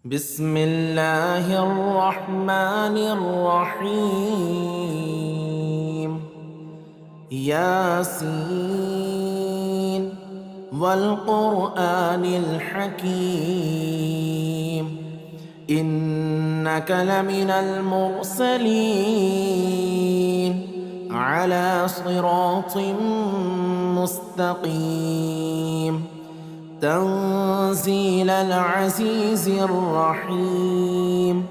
بسم الله الرحمن الرحيم. ياسين والقرآن الحكيم إنك لمن المرسلين على صراط مستقيم تنزيل العزيز الرحيم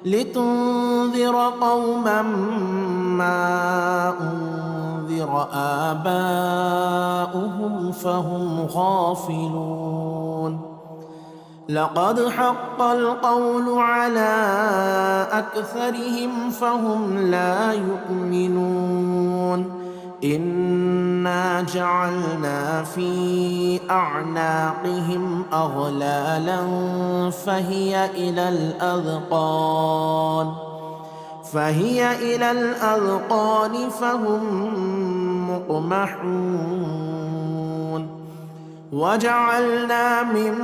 لتنذر قوما ما أنذر آباؤهم فهم غافلون. لقد حق القول على أكثرهم فهم لا يؤمنون. إنا جعلنا في أعناقهم أغلالا فهي إلى الأذقان فهم مقمحون. وجعلنا من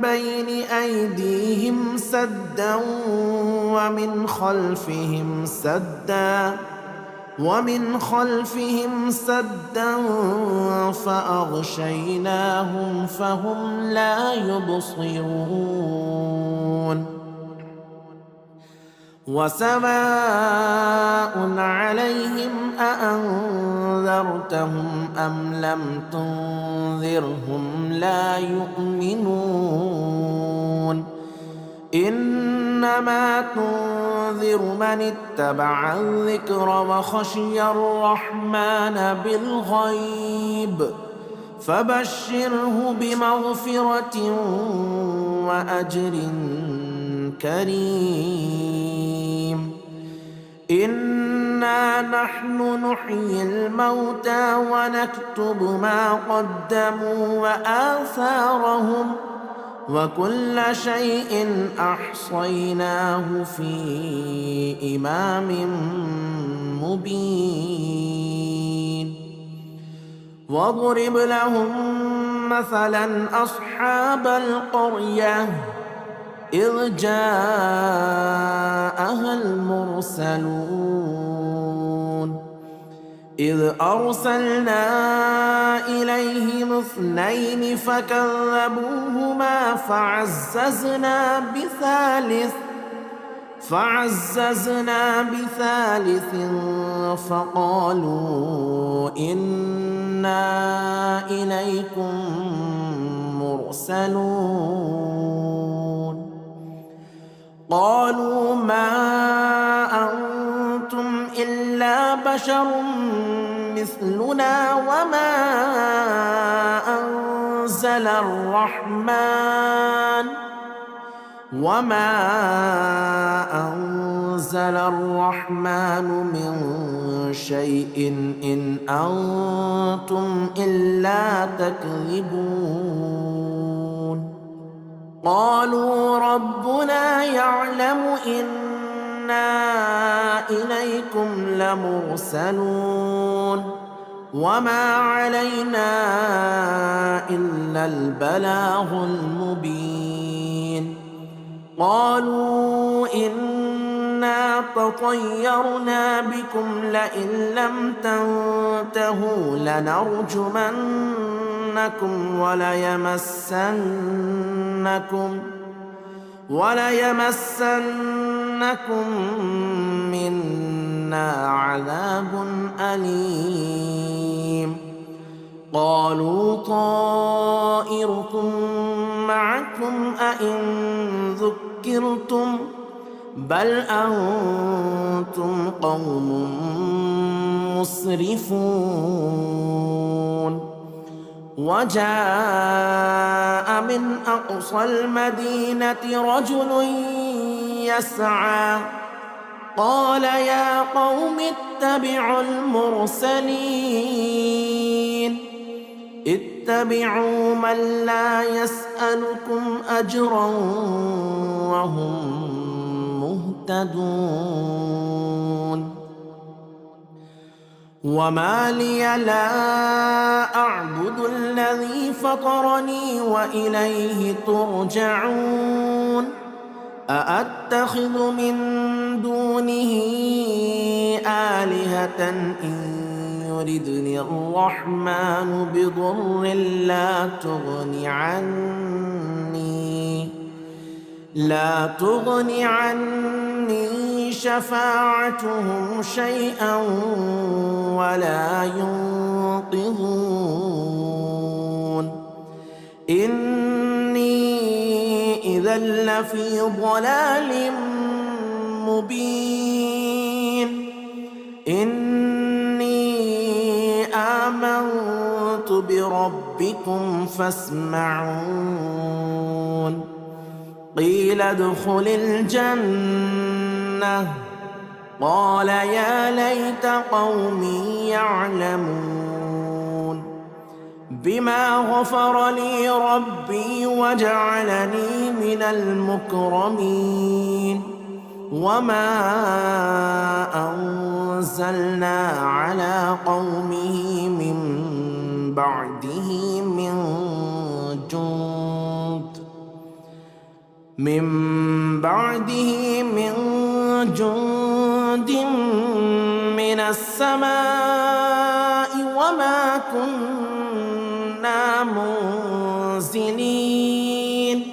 بين أيديهم سدا ومن خلفهم سدا فأغشيناهم فهم لا يبصرون. وسواء عليهم أأنذرتهم أم لم تنذرهم لا يؤمنون. إنما تنذر من اتبع الذكر وخشي الرحمن بالغيب فبشره بمغفرة وأجر كريم. إنا نحن نحيي الموتى ونكتب ما قدموا وآثارهم وكل شيء أحصيناه في إمام مبين. واضرب لهم مثلا أصحاب القرية إذ جاءها المرسلون إذ أرسلنا إليهم 2 فكذبوهما فعززنا بثالث فقالوا إنا إليكم مرسلون. قالوا ما أنتم إلا بشر مثلنا وما أنزل الرحمن من شيء إن أنتم إلا تكذبون. قالوا ربنا يعلم إنا إليكم لمرسلون وما علينا إلا البلاغ المبين. قالوا إنا تطيرنا بكم لئن لم تنتهوا لنرجمنكم وليمسنكم منا عذاب أليم. قالوا طائركم معكم أئن ذكرتم بل أنتم قوم مسرفون. وجاء من أقصى المدينة رجل يسعى قال يا قوم اتبعوا المرسلين اتبعوا من لا يسألكم أجرا وهم مهتدون. وما لي لا أعبد الذي فطرني وإليه ترجعون أأتخذ من دونه آلهة إن يردني الرحمن بضر لا تغن عني شفاعتهم شيئا ولا ينقذون إني إذا لفي ضلال مبين إني آمنت بربكم فاسمعون قيل ادخل الجنة قال يا ليت قومي يعلمون بما غفر لي ربي وجعلني من المكرمين وما أنزلنا على قومه من بعده من جند من السماء وما كنا منزلين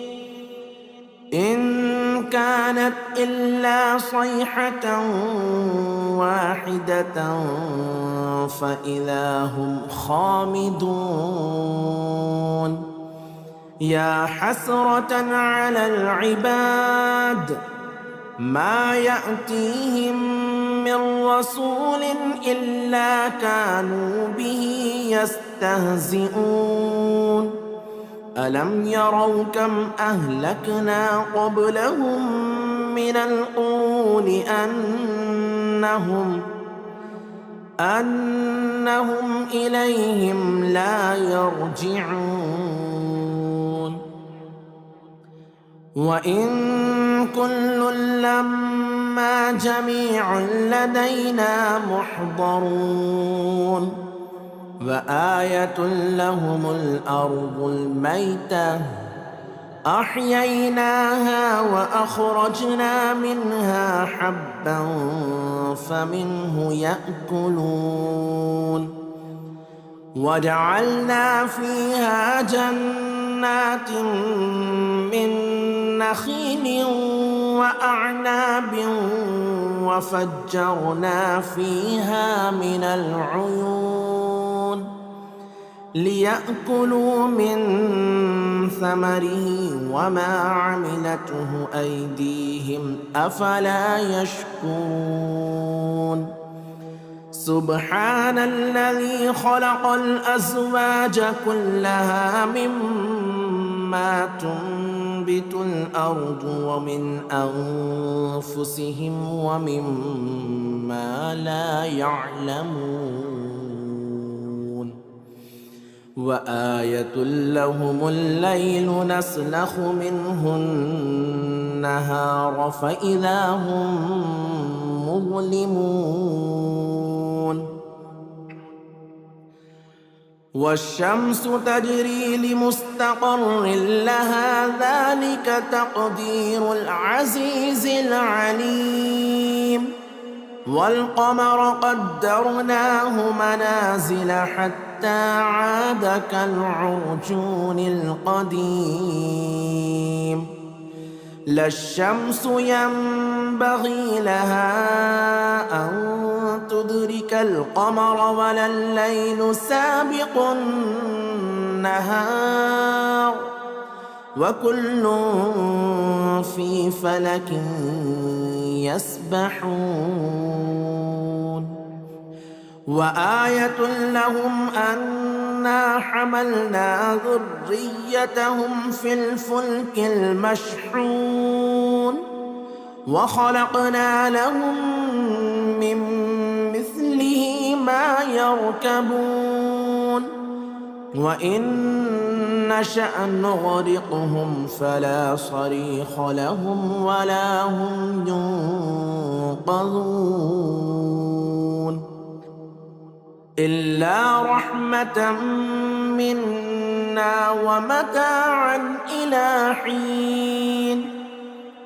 إن كانت إلا صيحة واحدة فإذا هم خامدون يا حسرة على العباد ما يأتيهم من رسول إلا كانوا به يستهزئون ألم يروا كم أهلكنا قبلهم من القرون أنهم إليهم لا يرجعون وإن كل لما جميع لدينا محضرون وآية لهم الأرض الميتة أحييناها وأخرجنا منها حبا فمنه يأكلون وجعلنا فيها جنات من نخيل وأعناب وفجرنا فيها من العيون ليأكلوا من ثمره وما عملته أيديهم أفلا يشكرون سبحان الذي خلق الأزواج كلها مما تنبت الأرض ومن أنفسهم ومما لا يعلمون وآية لهم الليل نسلخ منه النهار فإذا هم مظلمون والشمس تجري لمستقر لها ذلك تقدير العزيز العليم والقمر قدرناه منازل حتى عاد كالعرجون القديم لا الشمس ينبغي لها أن تدرك القمر ولا الليل سابق النهار وكل في فلك يسبحون وآية لهم أنا حملنا ذريتهم في الفلك المشحون وخلقنا لهم من مثله ما يركبون وإن نشأ نغرقهم فلا صريخ لهم ولا هم ينقذون إلا رحمة منا ومتاعا إلى حين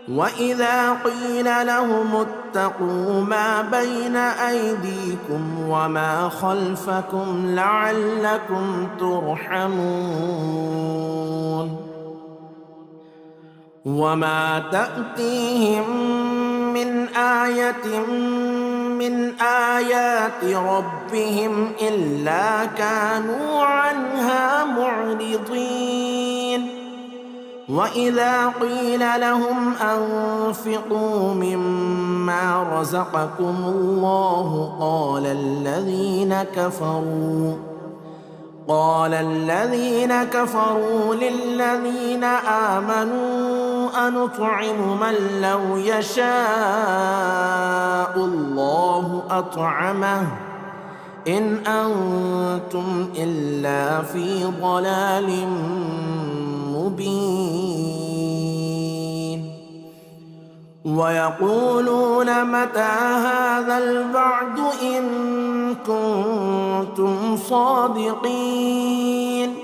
وإذا قيل لهم اتقوا ما بين أيديكم وما خلفكم لعلكم ترحمون وما تأتيهم من آية من آيات ربهم إلا كانوا عنها معرضين وإذا قيل لهم أنفقوا مما رزقكم الله قال الذين كفروا للذين آمنوا أنطعم من لو يشاء الله أطعمه إن أنتم إلا في ضلال مبين ويقولون متى هذا الوعد إن كنتم صادقين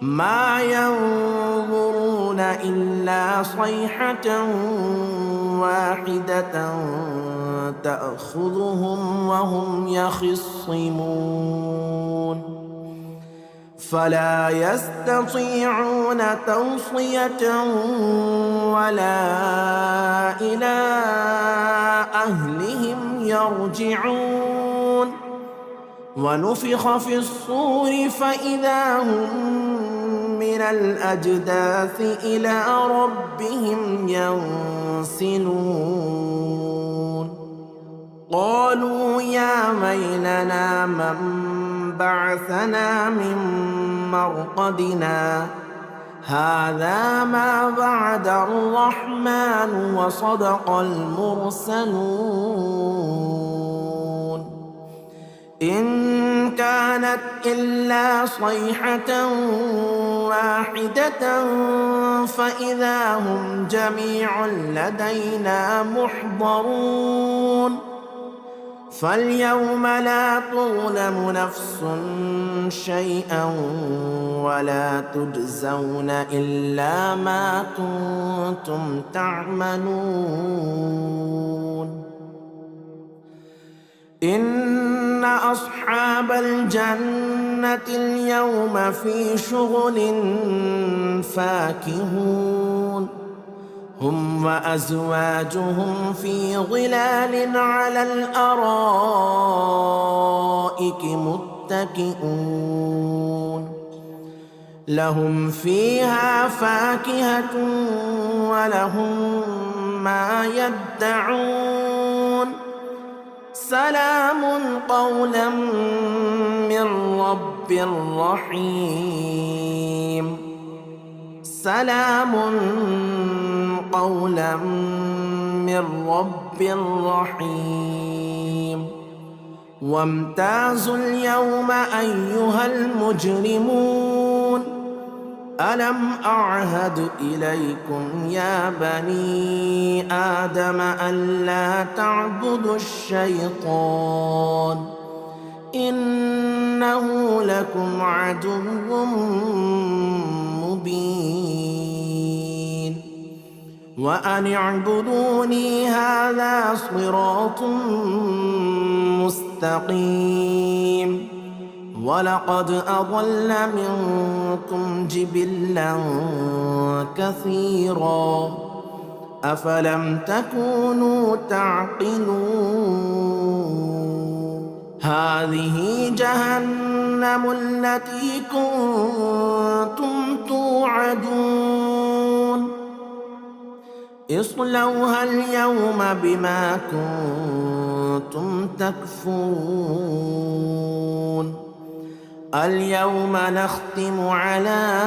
ما ينظرون إلا صيحة واحدة تأخذهم وهم يخصمون فلا يستطيعون توصية ولا إلى أهلهم يرجعون ونفخ في الصور فإذا هم من الأجداث إلى ربهم ينسلون قالوا يا ويلنا من بعثنا من مرقدنا هذا ما وعد الرحمن وصدق المرسلون إن كانت إلا صيحة واحدة فإذا هم جميع لدينا محضرون فاليوم لا تظلم نفس شيئا ولا تجزون إلا ما كنتم تعملون إن أصحاب الجنة اليوم في شغل فاكهون هم وأزواجهم في ظلال على الأرائك متكئون لهم فيها فاكهة ولهم ما يدعون سلام قولا من رب رحيم سلام قولا من رب رحيم وامتازوا اليوم أيها المجرمون ألم أعهد إليكم يا بني آدم ألا تعبدوا الشيطان إنه لكم عدو مبين وأن اعبدوني هذا صراط مستقيم ولقد أضل منكم جبلا كثيرا أفلم تكونوا تعقلون هذه جهنم التي كنتم توعدون اصلوها اليوم بما كنتم تكفرون اليوم نختم على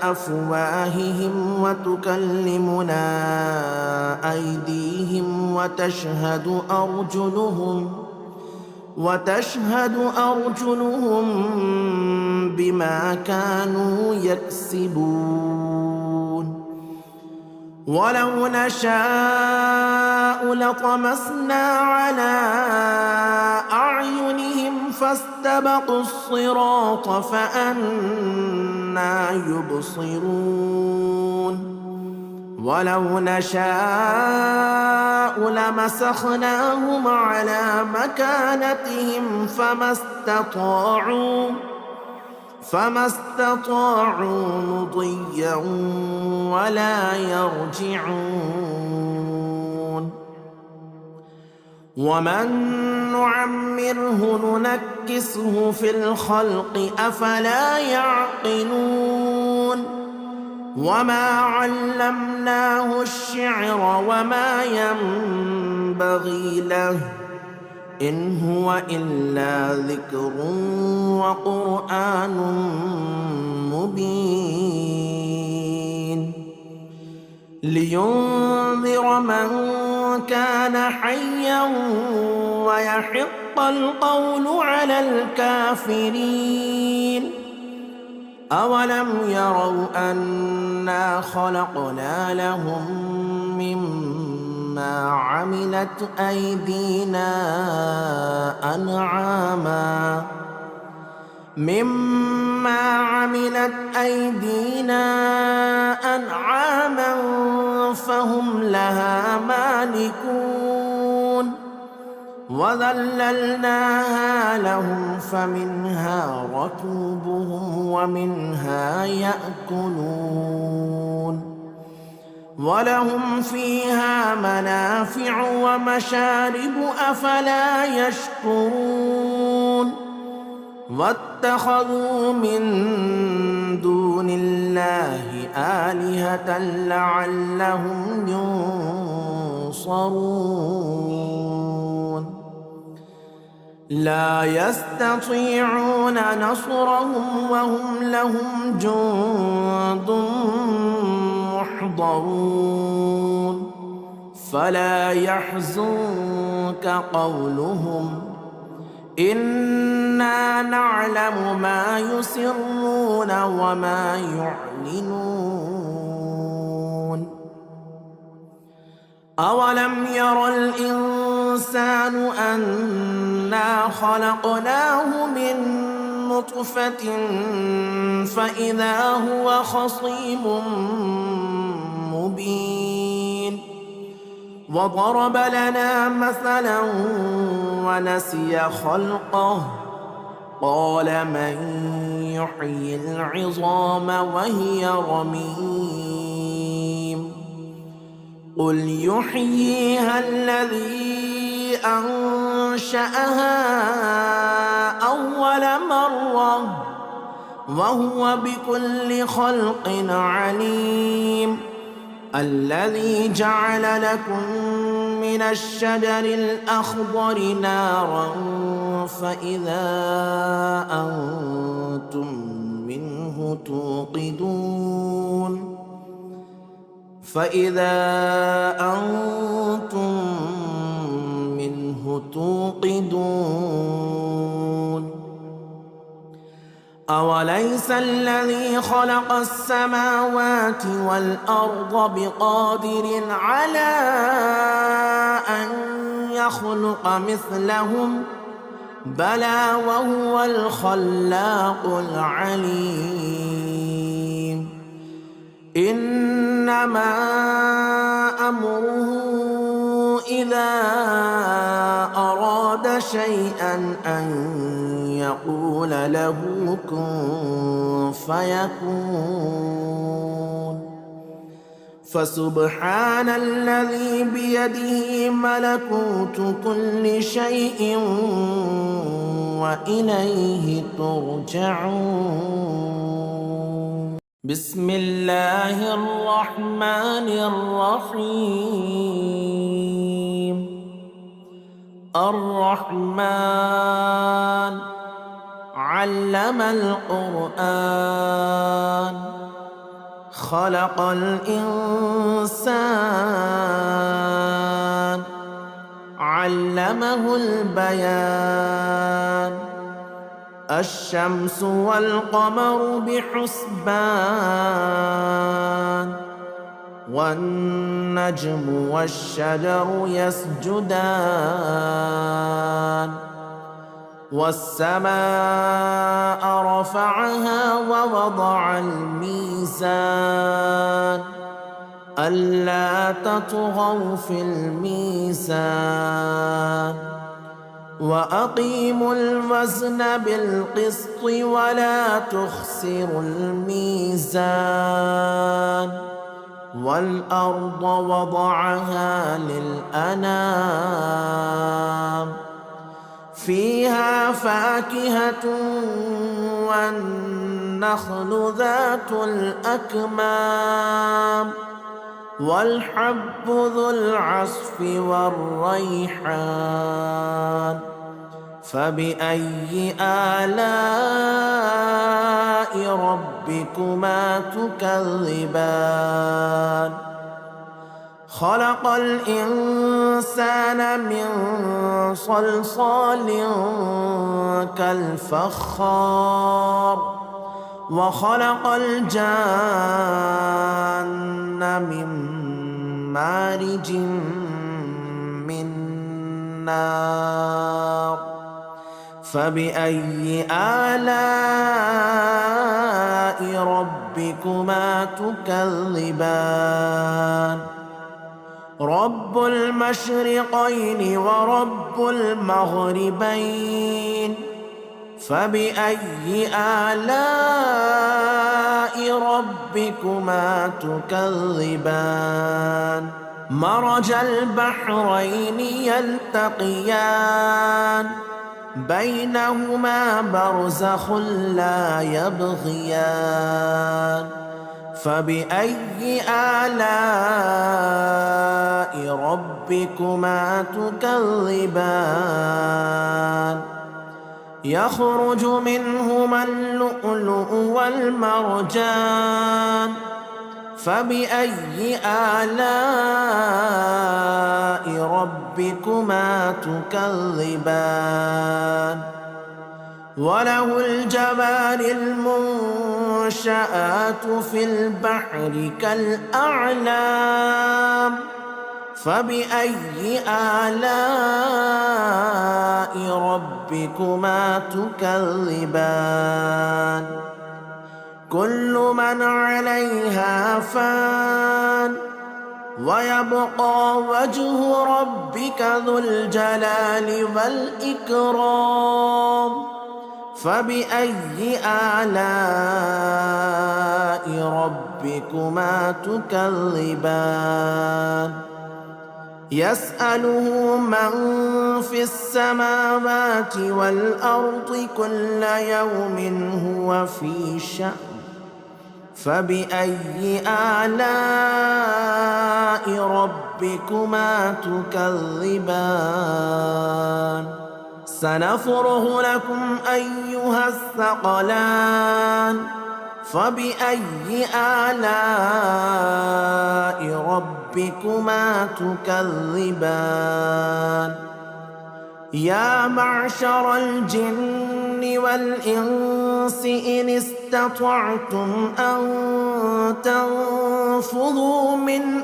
أفواههم وتكلمنا أيديهم وتشهد أرجلهم بما كانوا يكسبون ولو نشاء لطمسنا على أعينهم فاستبقوا الصراط فأنى يبصرون ولو نشاء لمسخناهم على مكانتهم فما استطاعوا مضيا ولا يرجعون. ومن نعمره ننكسه في الخلق أفلا يعقلون. وما علمناه الشعر وما ينبغي له إن هو إلا ذكر وقرآن مبين لينذر من كان حيا ويحق القول على الكافرين. أولم يروا أنا خلقنا لهم مما عملت أيدينا أنعاما فهم لها مالكون. وذللناها لهم فمنها ركوبهم ومنها يأكلون ولهم فيها منافع ومشارب أفلا يشكرون. واتخذوا من دون الله آلهة لعلهم ينصرون. لا يستطيعون نصرهم وهم لهم جند محضرون. فلا يحزنك قولهم إنا نعلم ما يسرون وما يعلنون. أولم ير الإنسان أنا خلقناه من نطفة فإذا هو خصيم مبين. وضرب لنا مثلا ونسي خلقه قال من يحيي العظام وهي رميم. قل يحييها الذي أنشأها أول مرة وهو بكل خلق عليم. الذي جعل لكم من الشجر الأخضر نارا فإذا أنتم منه توقدون. أوليس الذي خلق السماوات والأرض بقادر على أن يخلق مثلهم بلى وهو الخلاق العليم. إنما أمره إذا أراد شيئا أن يقول له كن فيكون. فسبحان الذي بيده ملكوت كل شيء وإليه ترجعون. بسم الله الرحمن الرحيم. الرحمن علم القرآن خلق الإنسان علمه البيان. الشمس والقمر بحسبان والنجم والشجر يسجدان. والسماء رفعها ووضع الميزان ألا تطغوا في الميزان وأقيموا الوزن بالقسط ولا تخسروا الميزان والأرض وضعها للأنام فيها فاكهة والنخل ذات الأكمام والحب ذو العصف والريحان فبأي آلاء ربكما تكذبان خلق الإنسان من صلصال كالفخار وخلق الجان من مارج من نار فبأي آلاء ربكما تكذبان رب المشرقين ورب المغربين فبأي آلاء ربكما تكذبان مرج البحرين يلتقيان بينهما برزخ لا يبغيان فبأي آلاء ربكما تكذبان يخرج منهما اللؤلؤ والمرجان فبأي آلاء ربكما تكذبان وله الجوار المنشآت في البحر كالأعلام فبأي آلاء ربكما تكذبان كل من عليها فان ويبقى وجه ربك ذو الجلال والإكرام فبأي آلاء ربكما تكذبان يسأله من في السماوات والأرض كل يوم هو في شأن فبأي آلاء ربكما تكذبان سنفرغ لكم أيها الثقلان فبأي آلاء ربكما تكذبان يا معشر الجن والإنس إن استطعتم أن تنفذوا من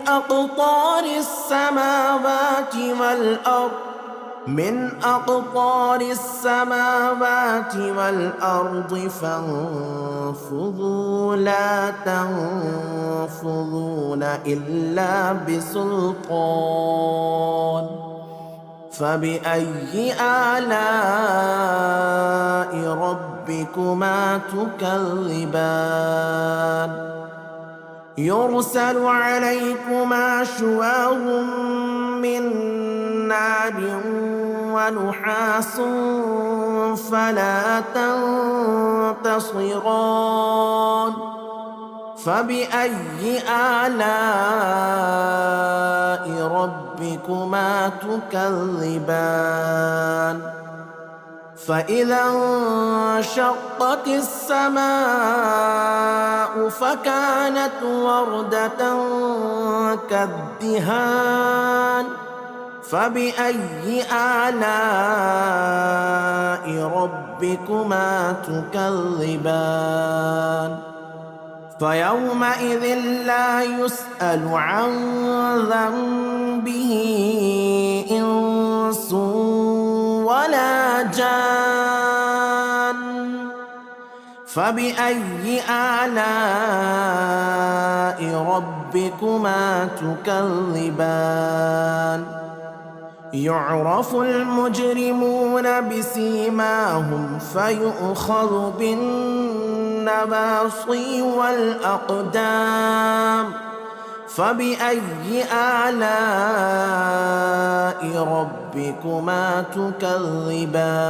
أقطار السماوات والأرض فانفذوا لا تنفذون إلا بسلطان فبأي آلاء ربكما تكذبان يرسل عليكما شواظ من نار ونحاس فلا تنتصران فبأي آلاء ربكما تكذبان فإذا انشقت السماء فكانت وردة كالدهان فبأي آلاء ربكما تكذبان فيومئذ لا يسأل عن ذنبه إنس ولا جان فبأي آلاء ربكما ربكما تكذبان يعرف المجرمون بسيماهم فيؤخذ بالنواصي والأقدام فبأي آلاء ربكما تكذبان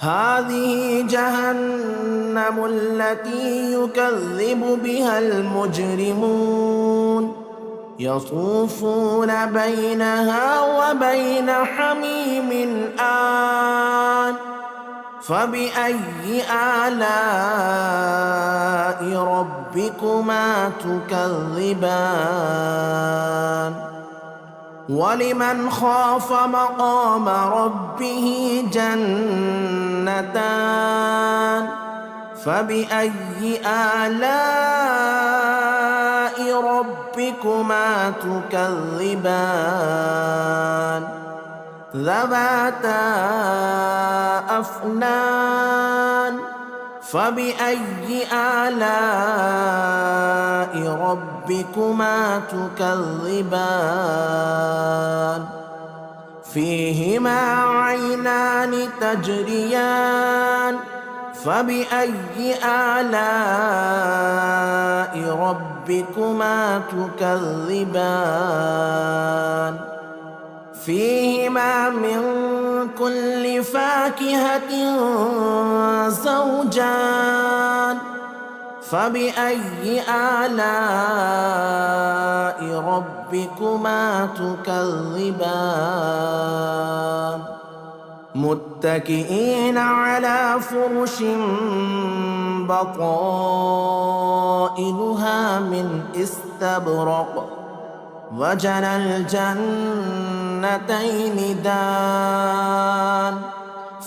هذه جهنم التي يكذب بها المجرمون يطوفون بينها وبين حميم آن فبأي آلاء ربكما تكذبان ولمن خاف مقام ربه جنتان فبأي آلاء ربكما تكذبان ذواتا أفنان فبأي آلاء ربكما تكذبان فيهما عينان تجريان فبأي آلاء ربكما تكذبان فيهما من كل فاكهة زوجان فبأي آلاء ربكما تكذبان متكئين على فرش بطائنها من استبرق وجنى الجنتين دان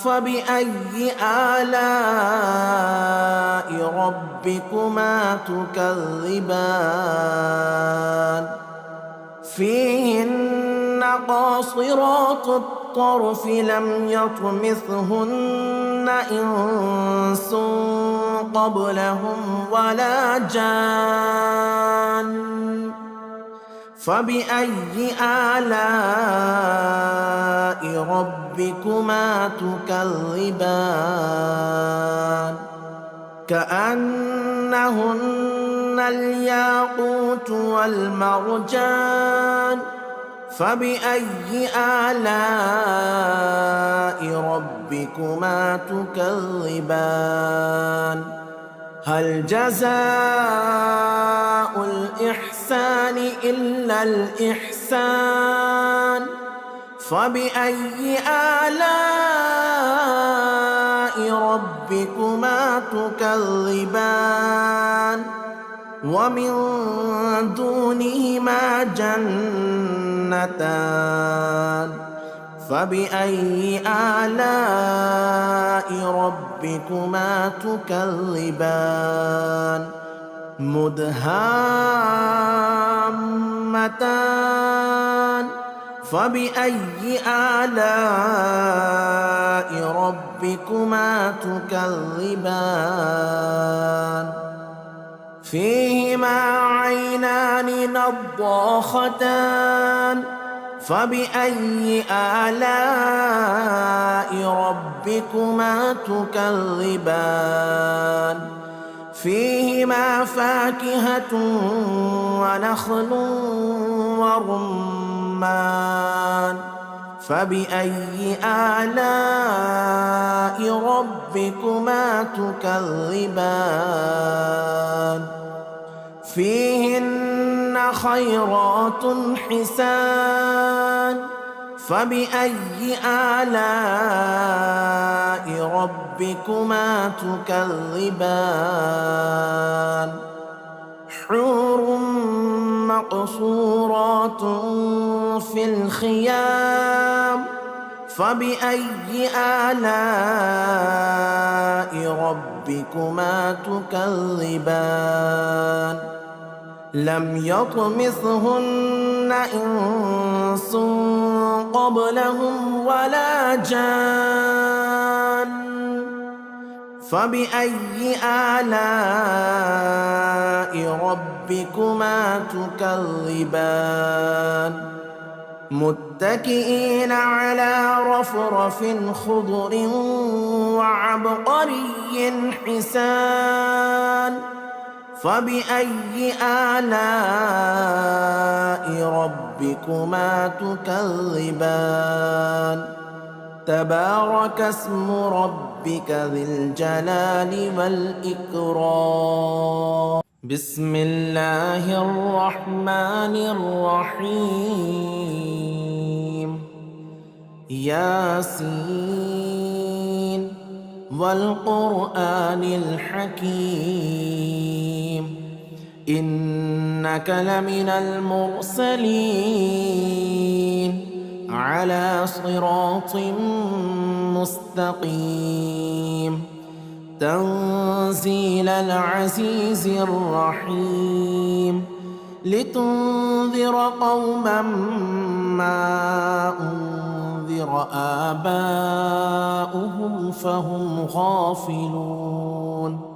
فبأي آلاء ربكما تكذبان فيهن قاصرات الطرف لم يطمثهن إنس قبلهم ولا جان فبأي آلاء ربكما تكذبان كأنهن الياقوت والمرجان فبأي آلاء ربكما تكذبان هل جزاء الإحسان إلا الإحسان فبأي آلاء ربكما تكذبان ومن دونهما جنتان فبأي آلاء ربكما تكذبان مدهامتان فبأي آلاء ربكما تكذبان فيهما عينان نضاختان فبأي آلاء ربكما تكذبان فيهما فاكهة ونخل ورمان فبأي آلاء ربكما تكذبان فيهن خيرات حسان فبأي آلاء ربكما تكذبان حور مقصورات في الخيام فبأي آلاء ربكما تكذبان لم يطمثهن إنس قبلهم ولا جان فبأي آلاء ربكما تكذبان متكئين على رفرف خضر وعبقري حسان فبأي آلاء ربكما تكذبان تبارك اسم ربك ذي الجلال والإكرام بسم الله الرحمن الرحيم ياسين والقرآن الحكيم إنك لمن المرسلين على صراط مستقيم تنزيل العزيز الرحيم لتنذر قوما ما أنذر آباؤهم فهم غافلون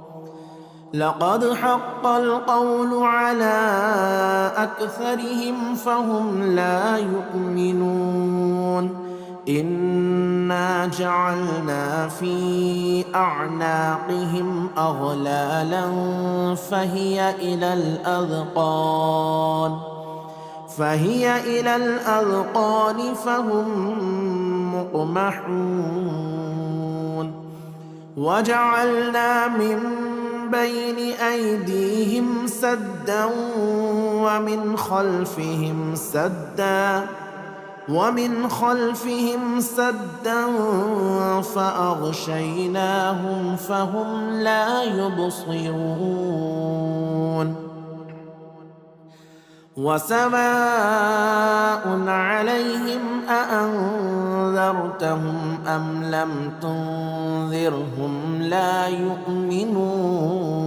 لقد حق القول على أكثرهم فهم لا يؤمنون إنا جعلنا في أعناقهم أغلالا فهي إلى الأذقان فهم مقمحون وجعلنا من بين أيديهم سدا ومن خلفهم سدا فأغشيناهم فهم لا يبصرون وسواء عليهم أأنذرتهم أم لم تنذرهم لا يؤمنون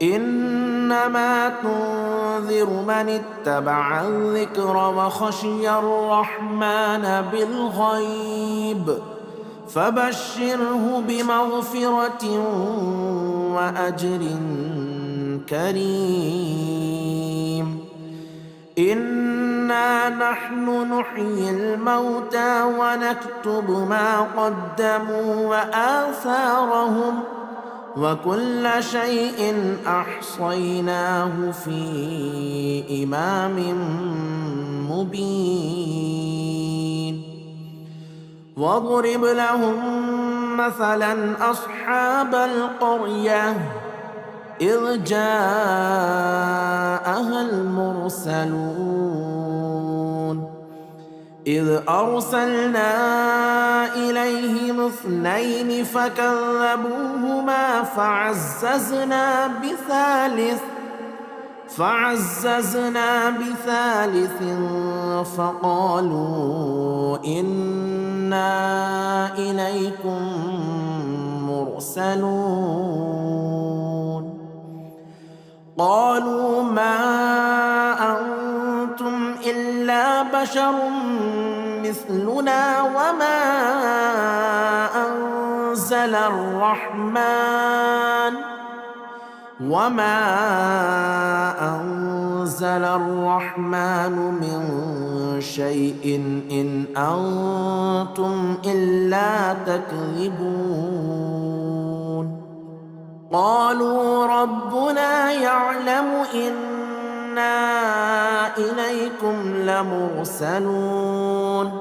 إنما تنذر من اتبع الذكر وخشي الرحمن بالغيب فبشره بمغفرة وأجر كريم إنا نحن نحيي الموتى ونكتب ما قدموا وآثارهم وكل شيء أحصيناه في إمام مبين واضرب لهم مثلا أصحاب القرية إذ جاءها المرسلون إذ أرسلنا إليهم 2 فكذبوهما فعززنا بثالث فقالوا إنا إليكم مرسلون قالوا ما أنتم إلا بشر مثلنا وما أنزل الرحمن من شيء إن أنتم إلا تكذبون قالوا ربنا يعلم إنا إليكم لمرسلون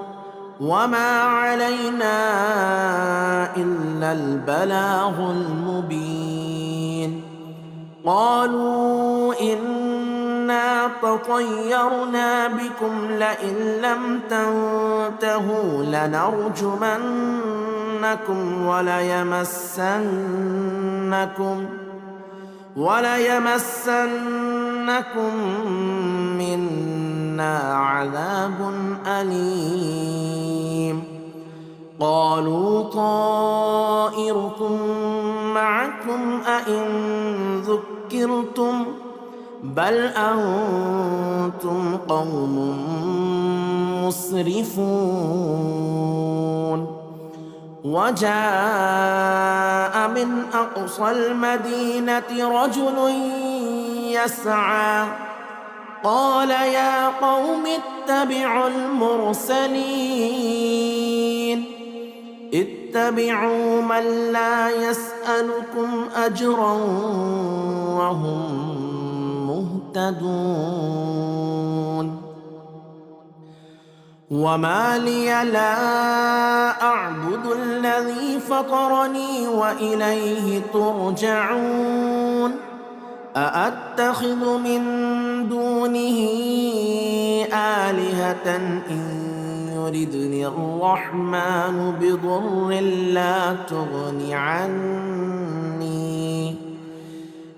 وما علينا إلا البلاغ المبين قالوا إنا تطيرنا بكم لئن لم تنتهوا لنرجمنكم وليمسنكم منا عذاب أليم قالوا طائركم معكم أئن ذكرتم بل أنتم قوم مسرفون وجاء من أقصى المدينة رجل يسعى قال يا قوم اتبعوا المرسلين اتبعوا من لا يسألكم أجرا وهم مهتدون وما لي لا أعبد الذي فطرني وإليه ترجعون أأتخذ من دونه آلهة إن يردني الرحمن بضر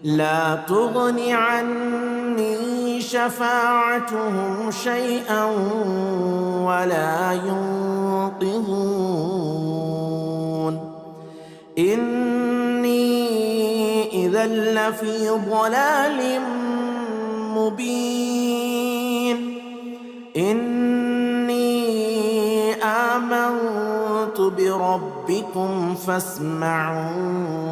لا تغني عني شفاعتهم شيئا ولا ينقذون إني إذا لفي ضلال مبين إني آمنت بربكم فاسمعون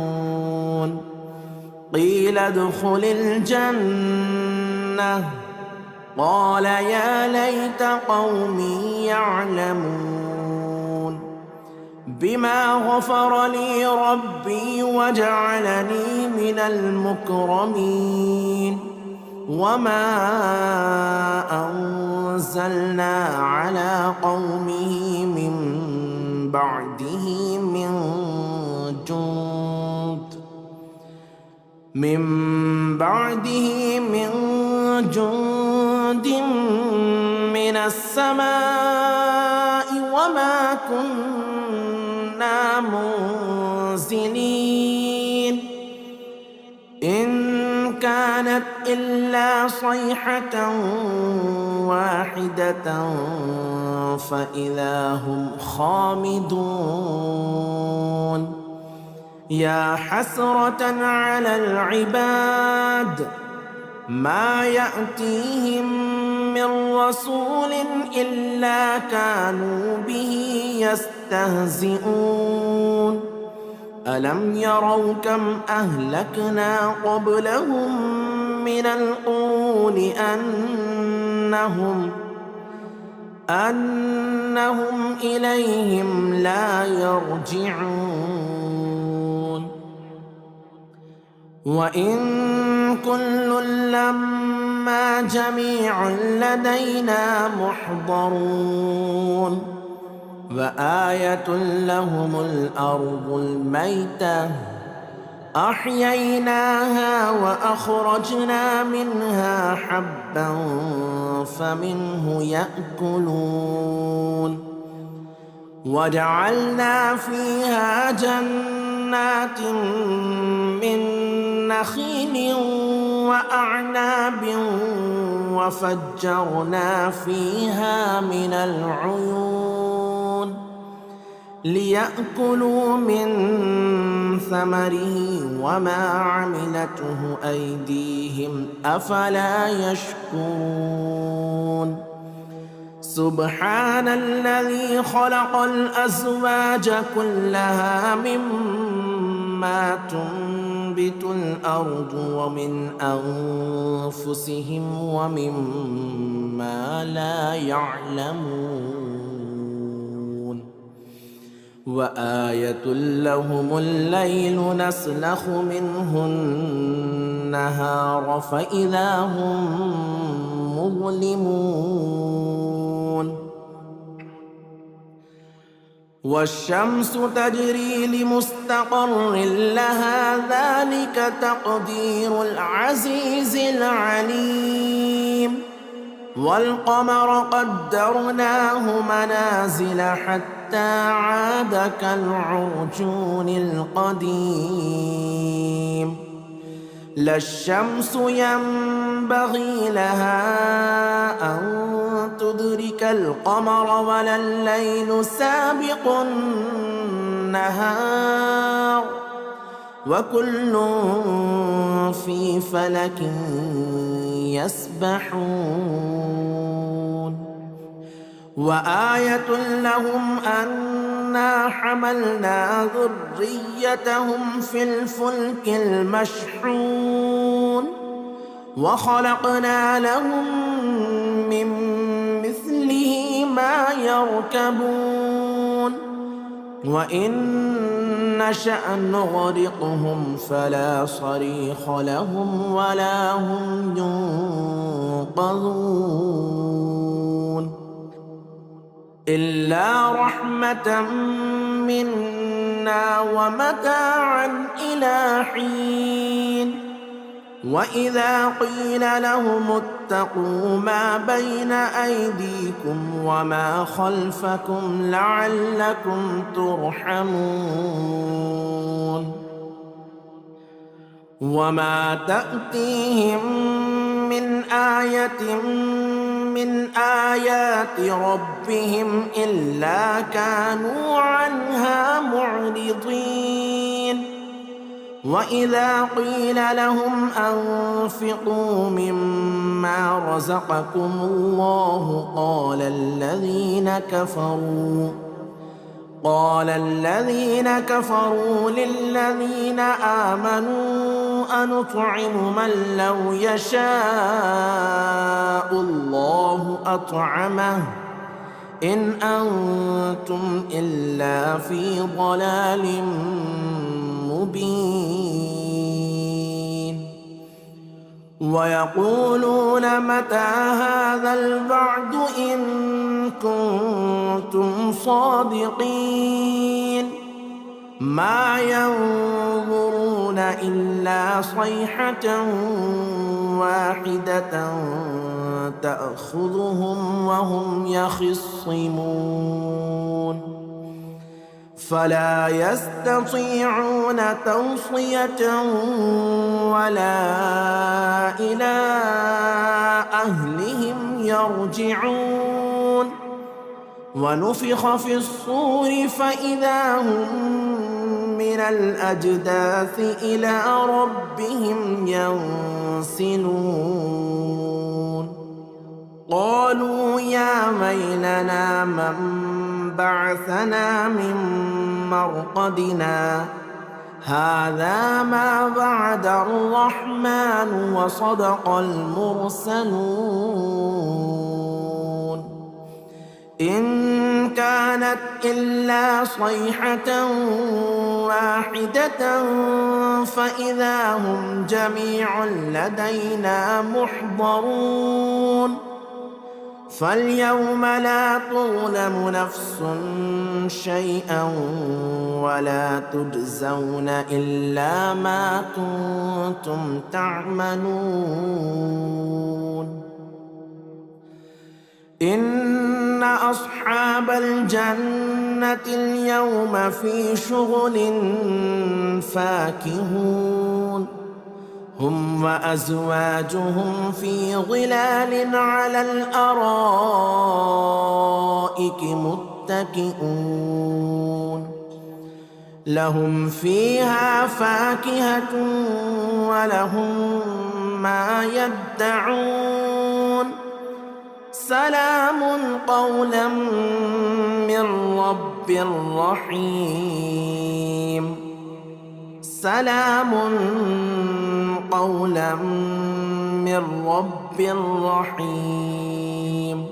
قيل ادخل الجنة قال يا ليت قومي يعلمون بما غفر لي ربي وجعلني من المكرمين وما أنزلنا على قومه من بعده من جند من السماء وما كنا منزلين إن كانت إلا صيحة واحدة فإذا هم خامدون يا حسرة على العباد ما يأتيهم من رسول إلا كانوا به يستهزئون ألم يروا كم أهلكنا قبلهم من القرون أنهم إليهم لا يرجعون وإن كل لما جميع لدينا محضرون وآية لهم الأرض الميتة أحييناها وأخرجنا منها حبا فمنه يأكلون وجعلنا فيها جنات من نخيل وأعناب وفجرنا فيها من العيون ليأكلوا من ثمره وما عملته أيديهم أفلا يشكرون سبحان الذي خلق الأزواج كلها مما تنبت الأرض ومن أنفسهم ومما لا يعلمون وآية لهم الليل نسلخ منه النهار فإذا هم مظلمون والشمس تجري لمستقر لها ذلك تقدير العزيز العليم والقمر قدرناه منازل حتى عاد كالعرجون القديم لا الشمس ينبغي لها أن تدرك القمر ولا الليل سابق النهار وكل في فلك يسبحون وآية لهم أن أنا حملنا ذريتهم في الفلك المشحون وخلقنا لهم من مثله ما يركبون وإن نشأ نغرقهم فلا صريخ لهم ولا هم ينقذون إلا رحمة منا ومتاعا إلى حين وإذا قيل لهم اتقوا ما بين أيديكم وما خلفكم لعلكم ترحمون وما تأتيهم من آية من آيات ربهم إلا كانوا عنها معرضين وإذا قيل لهم أنفقوا مما رزقكم الله قال الذين كفروا للذين آمنوا أنطعم من لو يشاء الله أطعمه إن أنتم إلا في ضلال مبين ويقولون متى هذا الوعد إن كنتم صادقين ما ينظرون إلا صيحة واحدة تأخذهم وهم يخصمون فلا يستطيعون توصية ولا إلى أهلهم يرجعون ونفخ في الصور فإذا هم من الأجداث إلى ربهم ينسلون قالوا يا ويلنا من بعثنا من مرقدنا هذا ما وعد الرحمن وصدق المرسلون إن كانت إلا صيحة واحدة فإذا هم جميع لدينا محضرون فاليوم لا تظلم نفس شيئا ولا تجزون إلا ما كنتم تعملون إن أصحاب الجنة اليوم في شغل فاكهون هم وأزواجهم في ظلال على الأرائك متكئون لهم فيها فاكهة ولهم ما يدعون سلام قولا من رب رحيم سلام قولا من رب رحيم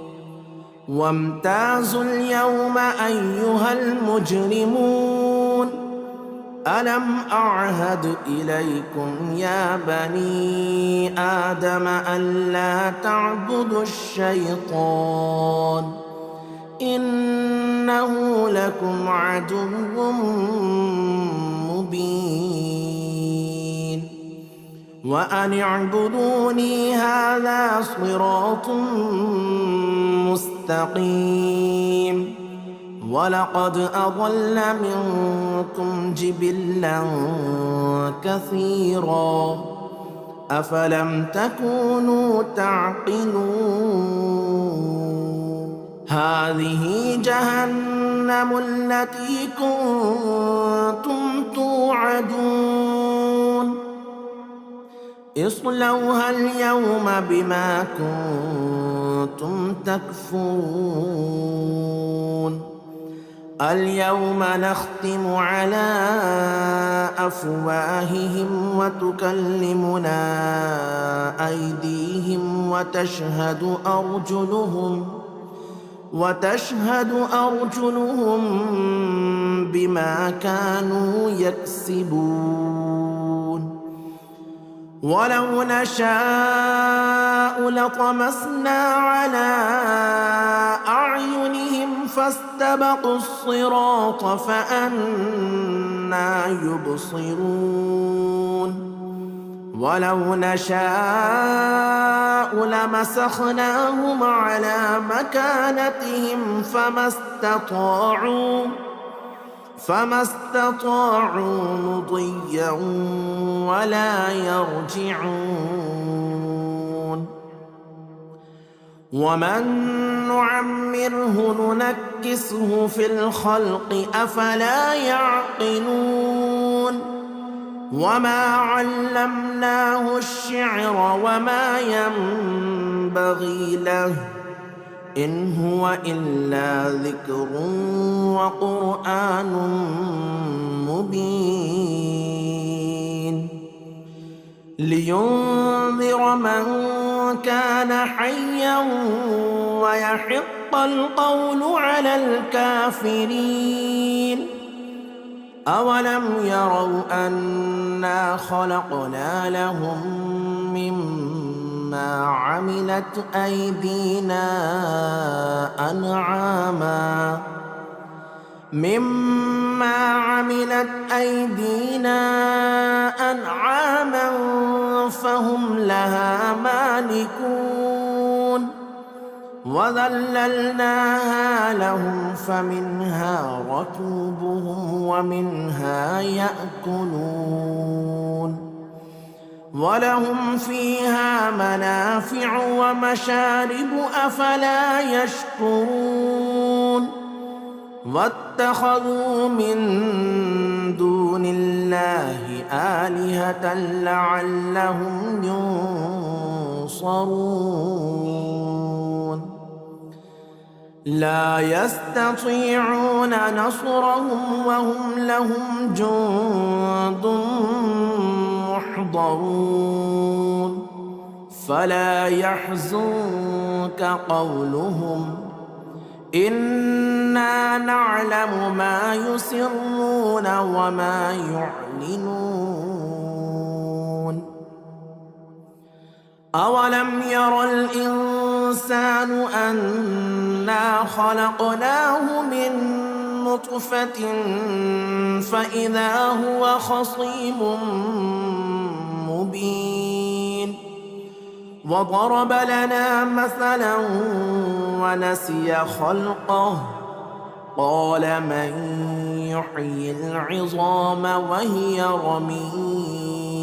وامتازوا اليوم أيها المجرمون ألم أعهد إليكم يا بني آدم ألا تعبدوا الشيطان إنه لكم عدو مبين وأن اعبدوني هذا صراط مستقيم ولقد أضل منكم جبلا كثيرا أفلم تكونوا تعقلون هذه جهنم التي كنتم توعدون اصلوها اليوم بما كنتم تكفرون اليوم نختم على أفواههم وتكلمنا أيديهم وتشهد أرجلهم بما كانوا يكسبون ولو نشاء لطمسنا على أعينهم فاستبقوا الصراط فأنى يبصرون ولو نشاء لمسخناهم على مكانتهم فما استطاعوا مضيا ولا يرجعون ومن نعمره ننكسه في الخلق أفلا يعقلون وما علمناه الشعر وما ينبغي له إن هو إلا ذكر وقرآن مبين لينذر من كان حيا ويحق القول على الكافرين أولم يروا أنا خلقنا لهم مما عملت أيدينا أنعاما فهم لها مالكون وذللناها لهم فمنها ركوبهم ومنها يأكلون ولهم فيها منافع ومشارب أفلا يشكرون واتخذوا من دون الله آلهة لعلهم ينصرون لا يستطيعون نصرهم وهم لهم جند محضرون فلا يحزنك قولهم إنا نعلم ما يسرون وما يعلنون أولم ير الإنسان أنا خلقناه من نطفة فإذا هو خصيم مبين وضرب لنا مثلا ونسي خلقه قال من يحيي العظام وهي رميم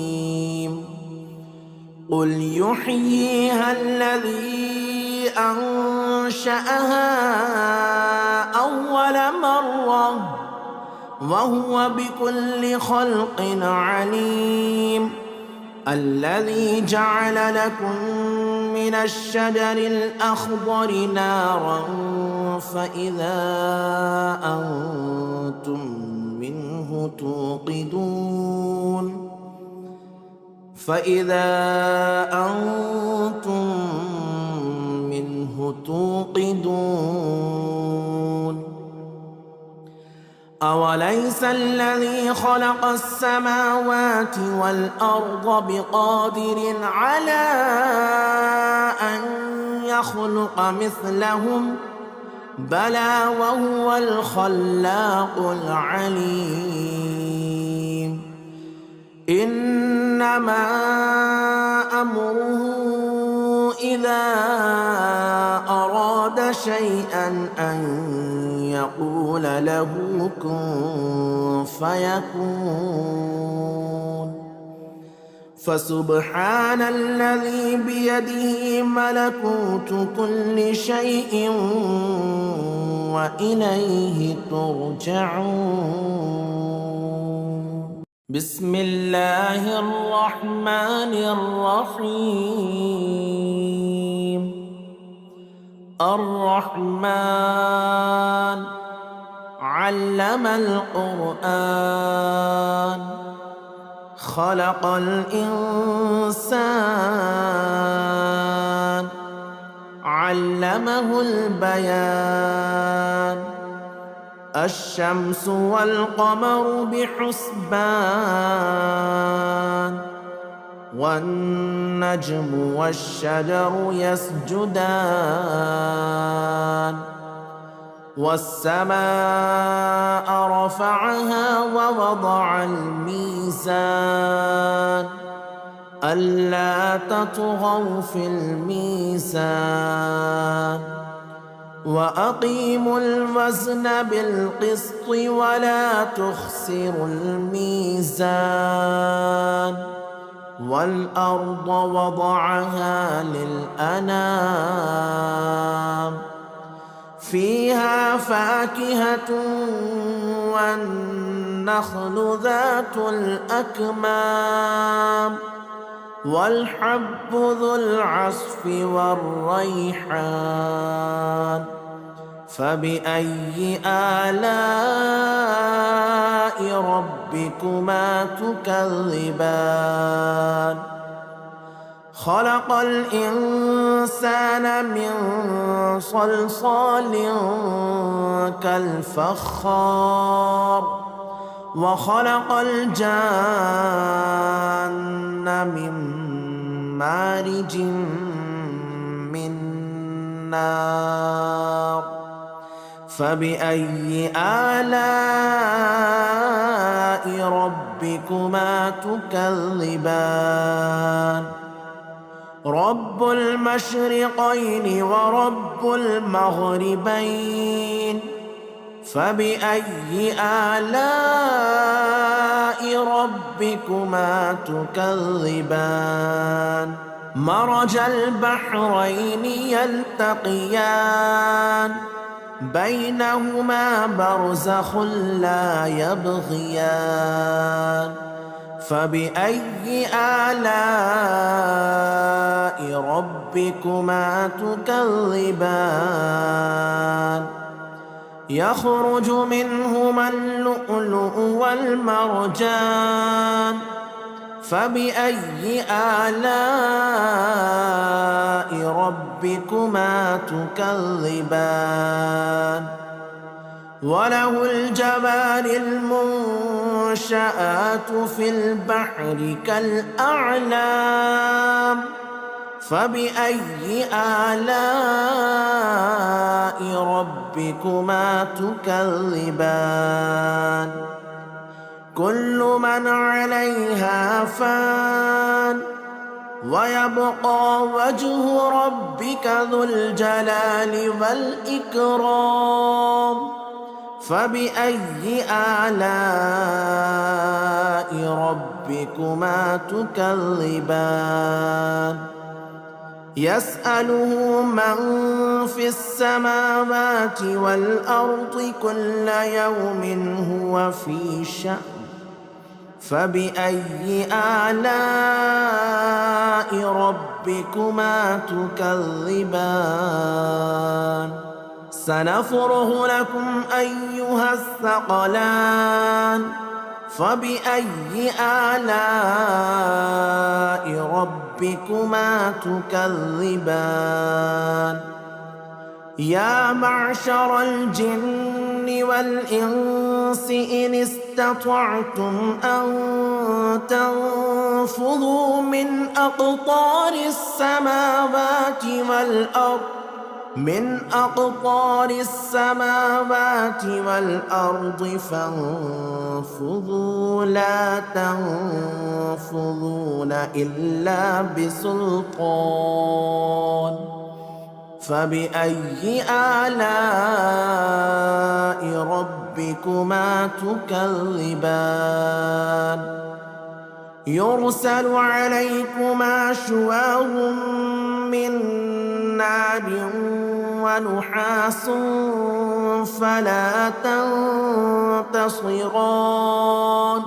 قل يحييها الذي أنشأها أول مرة وهو بكل خلق عليم الذي جعل لكم من الشجر الأخضر نارا فإذا أنتم منه توقدون أوليس الذي خلق السماوات والأرض بقادر على أن يخلق مثلهم بلى وهو الخلاق العليم إنما أمره إذا أراد شيئا أن يقول له كن فيكون فسبحان الذي بيده ملكوت كل شيء وإليه ترجعون بسم الله الرحمن الرحيم الرحمن علم القرآن خلق الإنسان علمه البيان الشمس والقمر بحسبان والنجم والشجر يسجدان والسماء رفعها ووضع الميزان ألا تطغوا في الميزان وأقيموا الوزن بالقسط ولا تخسروا الميزان والأرض وضعها للأنام فيها فاكهة والنخل ذات الأكمام والحب ذو العصف والريحان فبأي آلاء ربكما تكذبان خلق الإنسان من صلصال كالفخار وخلق الجان من مارج من نار فبأي آلاء ربكما تكذبان رب المشرقين ورب المغربين فبأي آلاء ربكما تكذبان مرج البحرين يلتقيان بينهما برزخ لا يبغيان فبأي آلاء ربكما تكذبان يخرج منهما اللؤلؤ والمرجان فبأي آلاء ربكما تكذبان وله الجوار المنشآت في البحر كالأعلام فبأي آلاء ربكما تكذبان كل من عليها فان ويبقى وجه ربك ذو الجلال والإكرام فبأي آلاء ربكما تكذبان يسأله من في السماوات والأرض كل يوم هو في شأن فبأي آلاء ربكما تكذبان سنفرغ لكم أيها الثقلان فبأي آلاء ربكما تكذبان يا معشر الجن والإنس إن استطعتم أن تنفذوا من أقطار السماوات والأرض فانفذوا لا تنفذون إلا بسلطان فبأي آلاء ربكما تكذبان يرسل عليكما شواظ من نار ونحاس فلا تنتصران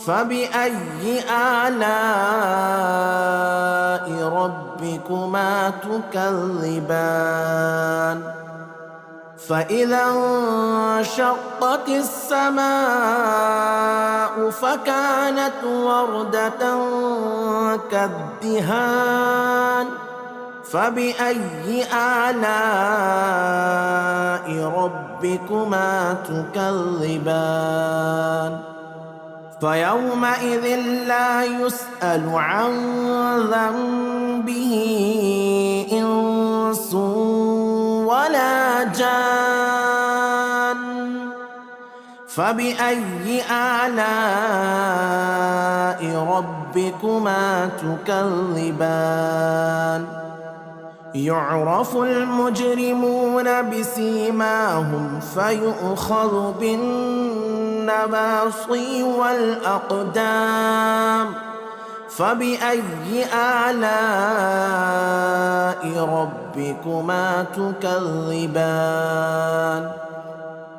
فبأي آلاء ربكما تكذبان فإذا انشقت السماء فكانت وردة كالدهان فبأي آلاء ربكما تكذبان فيومئذ لا يسأل عن ذنبه إنس ولا جان فبأي آلاء ربكما تكذبان يعرف المجرمون بسيماهم فيؤخذ بالنواصي والأقدام فبأي آلاء ربكما تكذبان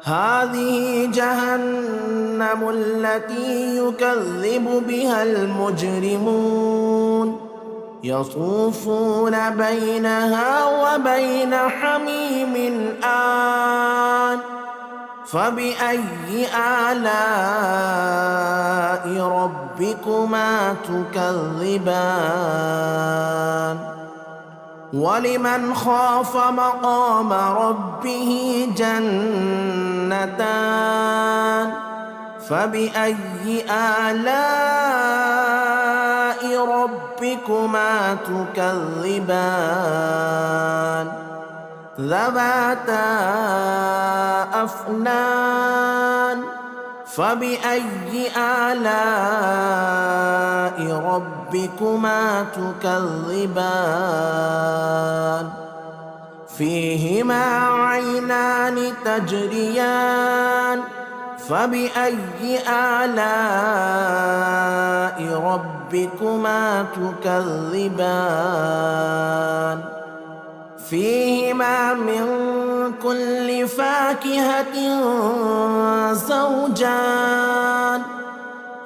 هذه جهنم التي يكذب بها المجرمون يطوفون بينها وبين حميم آن فبأي آلاء ربكما تكذبان ولمن خاف مقام ربه جنتان فبأي آلاء ربكما تكذبان ذواتا أفنان فبأي آلاء ربكما تكذبان فيهما عينان تجريان فبأي آلاء ربكما تكذبان فيهما من كل فاكهة زوجان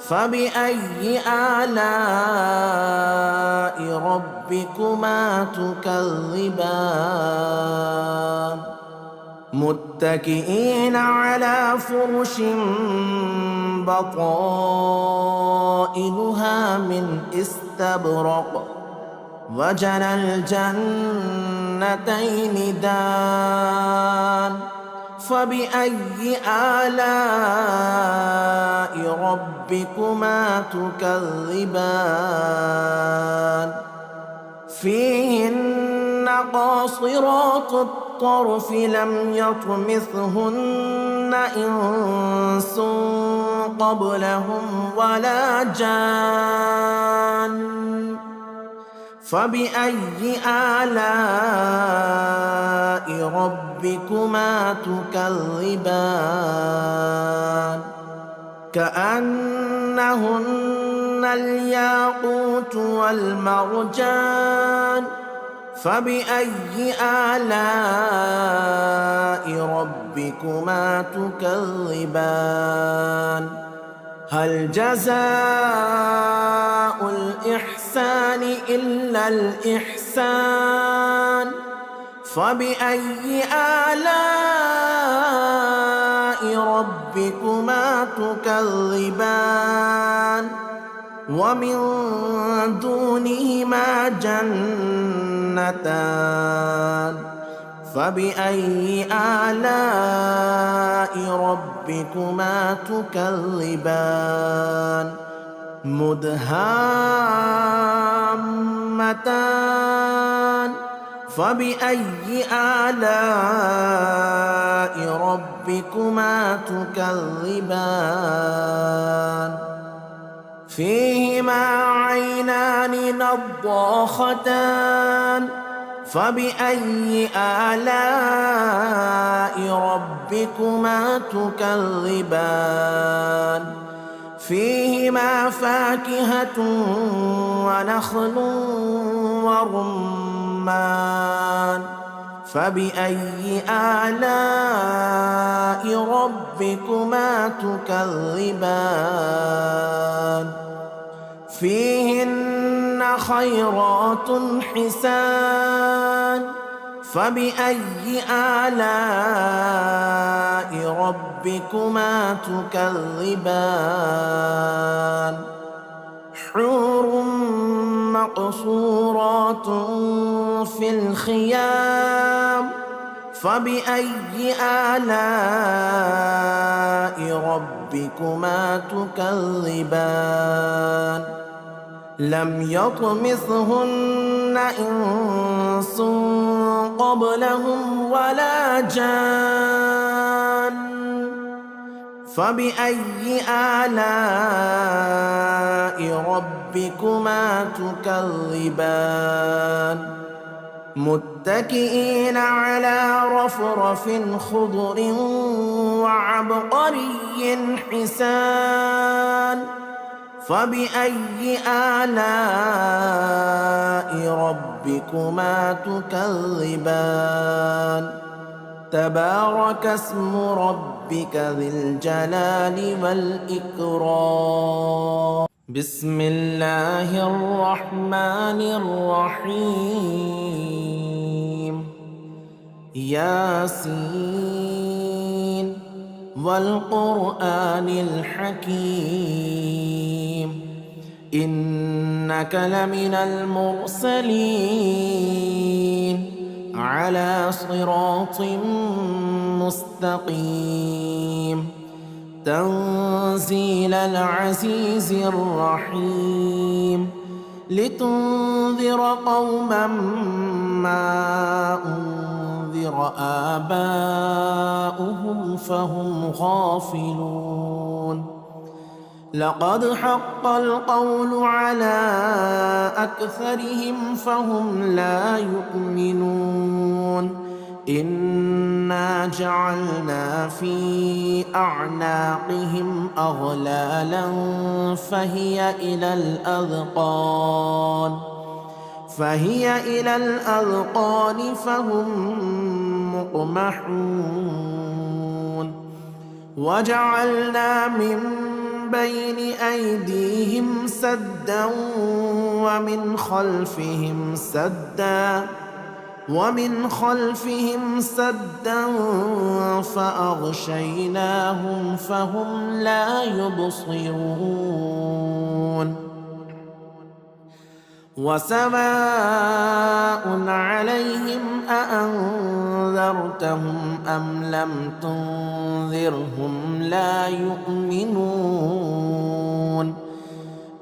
فبأي آلاء ربكما تكذبان متكئين على فرش بطائنها من استبرق وجنى الجنتين دان فبأي آلاء ربكما تكذبان فيهن قاصرات الطرف لم يطمثهن إنس قبلهم ولا جان فبأي آلاء ربكما تكذبان كأنهن الياقوت والمرجان فبأي آلاء ربكما تكذبان هل جزاء الإحسان إلا الإحسان فبأي آلاء ربكما تكذبان ومن دونهما جنتان فبأي آلاء ربكما تكذبان مدهامتان فبأي آلاء ربكما تكذبان فيهما عينان نضاختان فبأي آلاء ربكما تكذبان فيهما فاكهة ونخل ورمان فبأي آلاء ربكما تكذبان فيهن خيرات حسان فبأي آلاء ربكما تكذبان حور مقصورات في الخيام فبأي آلاء ربكما تكذبان لم يطمثهن إنس قبلهم ولا جان فبأي آلاء ربكما تكذبان متكئين على رفرف خضر وعبقري حسان فبأي آلاء ربكما تكذبان تبارك اسم ربك ذي الجلال والإكرام بسم الله الرحمن الرحيم ياسين والقرآن الحكيم إنك لمن المرسلين على صراط مستقيم تنزيل العزيز الرحيم لتنذر قوما ما أنذر آباؤهم فهم غافلون لقد حق القول على أكثرهم فهم لا يؤمنون إنا جعلنا في أعناقهم أغلالا فهي إلى الأذقان فهم مقمحون وجعلنا من بين أيديهم سدا ومن خلفهم سدا فأغشيناهم فهم لا يبصرون وسواء عليهم أأنذرتهم أم لم تنذرهم لا يؤمنون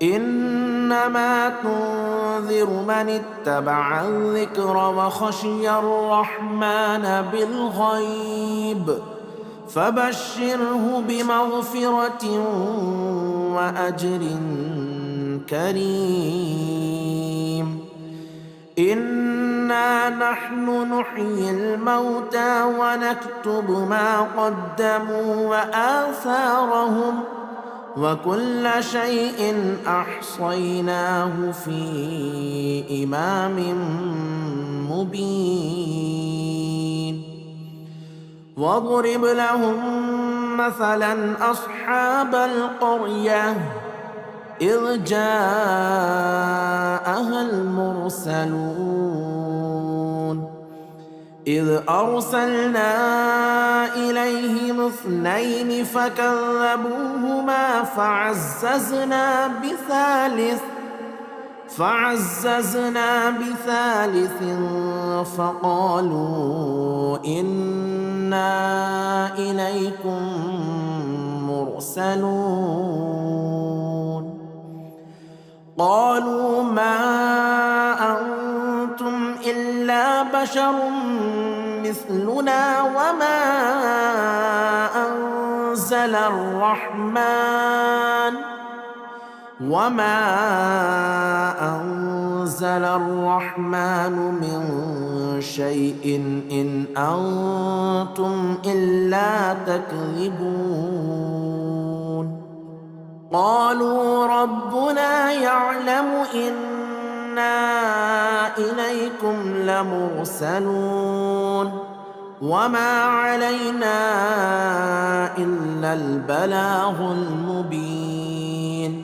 إنما تنذر من اتبع الذكر وخشي الرحمن بالغيب فبشره بمغفرة وأجر كريم إنا نحن نحيي الموتى ونكتب ما قدموا وآثارهم وكل شيء أحصيناه في إمام مبين واضرب لهم مثلا أصحاب القرية إذ جاءها المرسلون إذ أرسلنا إليهم 2 فكذبوهما فعززنا بثالث فقالوا إنا إليكم مرسلون قالوا ما أنتم إلا بشر مثلنا وما أنزل الرحمن من شيء إن أنتم إلا تكذبون قالوا ربنا يعلم إنا إليكم لمرسلون وما علينا إلا البلاغ المبين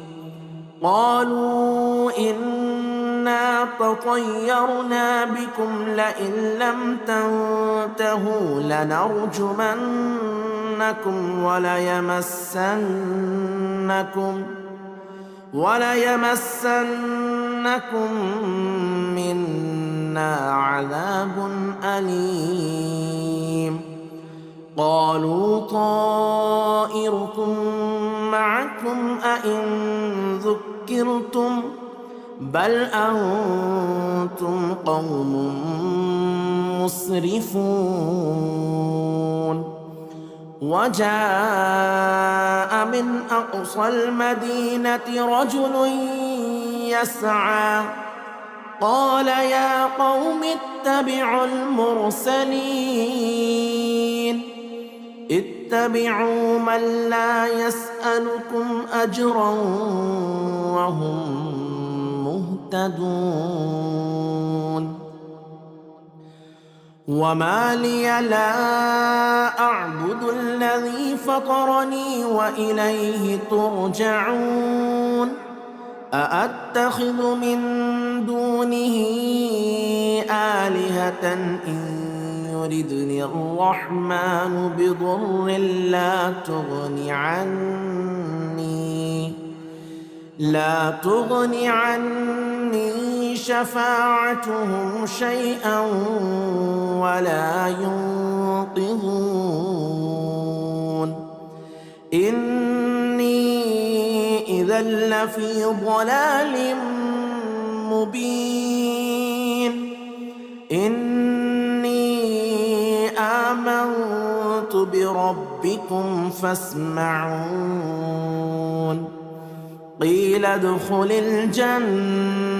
قالوا إنا اطَّيَّرْنَا بِكُمْ لَئِن لَّمْ تَنتَهُوا لَنَرْجُمَنَّكُمْ وَلَيَمَسَّنَّكُم مِّنَّا عَذَابٌ أَلِيمٌ قالوا طائركم معكم أئن ذكرتم بل أنتم قوم مسرفون وجاء من أقصى المدينة رجل يسعى قال يا قوم اتبعوا المرسلين اتبعوا من لا يسألكم أجرا وهم مهتدون وما لي لا أعبد الذي فطرني وإليه ترجعون أأتخذ من دونه آلهة إن يردني الرحمن بضر لا تغني عني شفاعتهم شيئا ولا ينقذون إني إذا لفي ضلال مبين إني آمنت بربكم فاسمعون قيل ادخل الجنة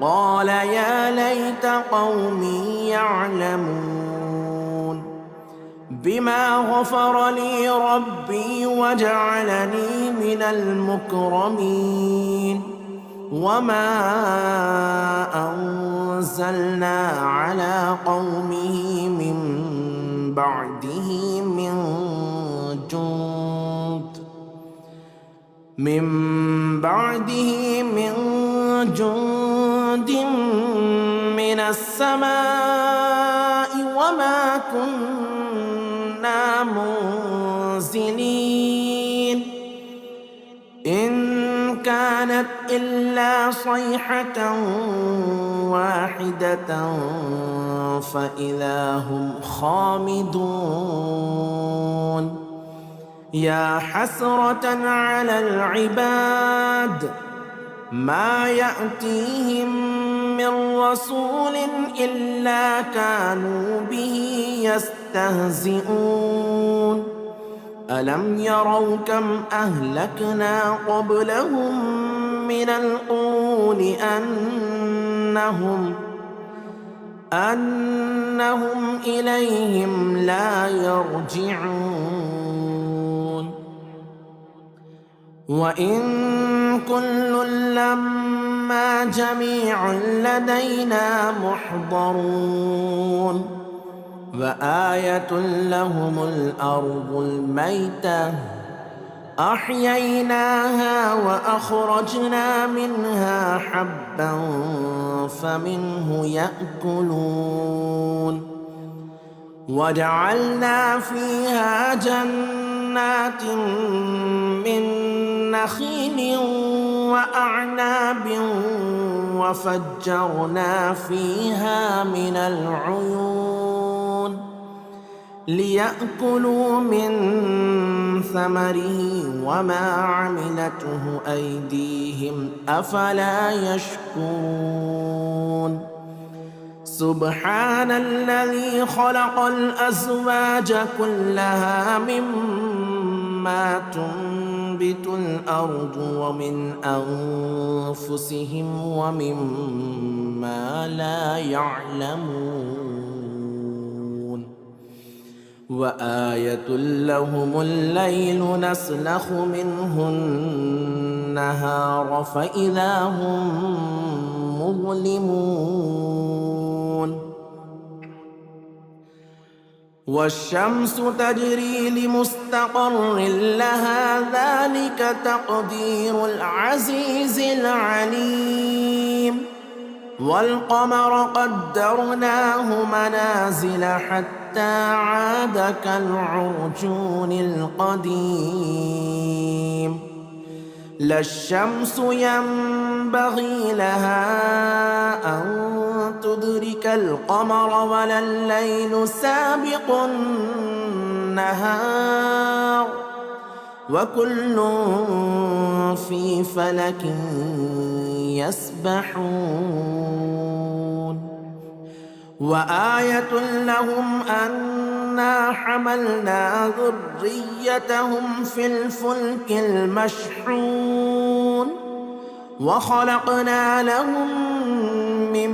قال يا ليت قومي يعلمون بما غفر لي ربي وجعلني من المكرمين وما أنزلنا على قومه من بعده من جند من السماء وما كنا منزلين إن كانت إلا صيحة واحدة فإذا هم خامدون يا حسرة على العباد ما يأتيهم من رسول إلا كانوا به يستهزئون ألم يروا كم أهلكنا قبلهم من القرون أنهم إليهم لا يرجعون وإن كل لما جميع لدينا محضرون وآية لهم الأرض الميتة أحييناها وأخرجنا منها حبا فمنه يأكلون وجعلنا فيها جنات من نخيل وأعناب وفجرنا فيها من العيون ليأكلوا من ثمره وما عملته أيديهم أفلا يشكرون سبحان الذي خلق الأزواج كلها مما تنبت الأرض ومن أنفسهم ومما لا يعلمون وآية لهم الليل نسلخ منه النهار فإذا هم مظلمون والشمس تجري لمستقر لها ذلك تقدير العزيز العليم والقمر قدرناه منازل حتى عاد كالعرجون القديم لا الشمس ينبغي لها أن تدرك القمر ولا الليل سابق النهار وكل في فلك يسبحون وآية لهم أنا حملنا ذريتهم في الفلك المشحون وخلقنا لهم من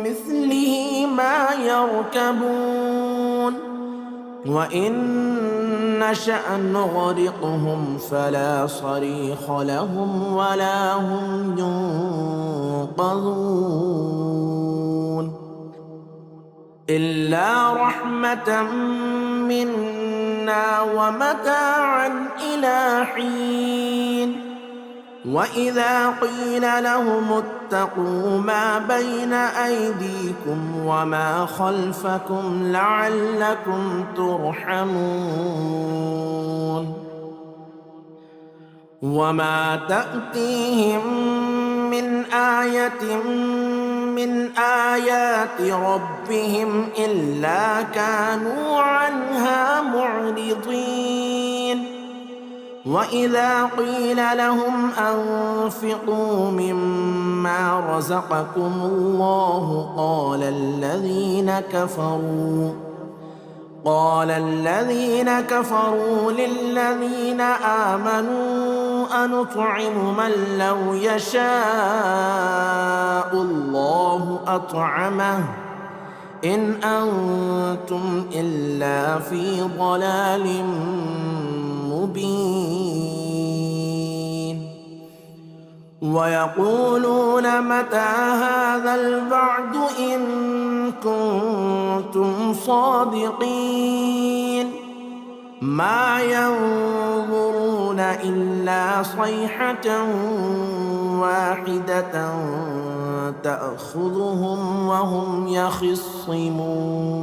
مثله ما يركبون وإن نشأ نغرقهم فلا صريخ لهم ولا هم ينقذون إلا رحمة منا ومتاعا إلى حين وإذا قيل لهم اتقوا ما بين أيديكم وما خلفكم لعلكم ترحمون وما تأتيهم من آية من آيات ربهم إلا كانوا عنها معرضين وإذا قيل لهم أنفقوا مما رزقكم الله قال الذين كفروا للذين آمنوا أنطعم من لو يشاء الله أطعمه إن أنتم إلا في ضلال مبين ويقولون متى هذا الوعد إن كنتم صادقين ما ينظرون إلا صيحة واحدة تأخذهم وهم يخصمون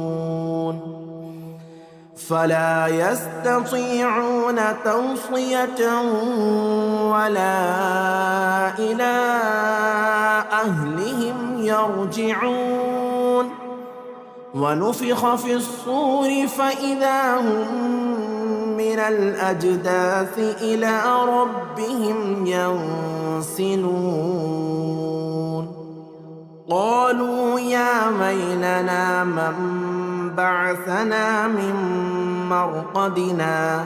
فلا يستطيعون توصية ولا إلى أهلهم يرجعون ونفخ في الصور فإذا هم من الأجداث إلى ربهم ينسلون قالوا يا ويلنا من بعثنا من مرقدنا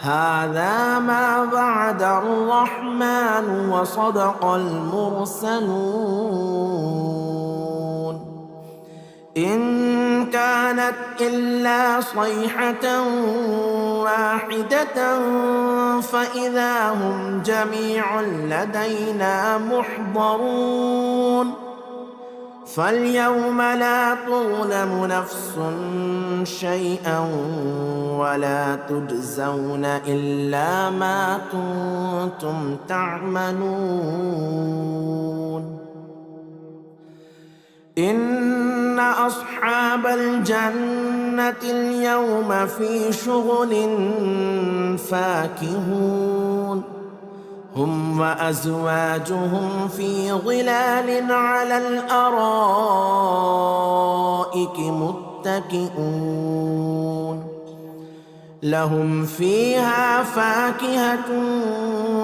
هذا ما وعد الرحمن وصدق المرسلون إن كانت إلا صيحة واحدة فإذا هم جميع لدينا محضرون فاليوم لا تظلم نفس شيئا ولا تجزون إلا ما كنتم تعملون إن أصحاب الجنة اليوم في شغل فاكهون هم وأزواجهم في ظلال على الأرائك متكئون لهم فيها فاكهة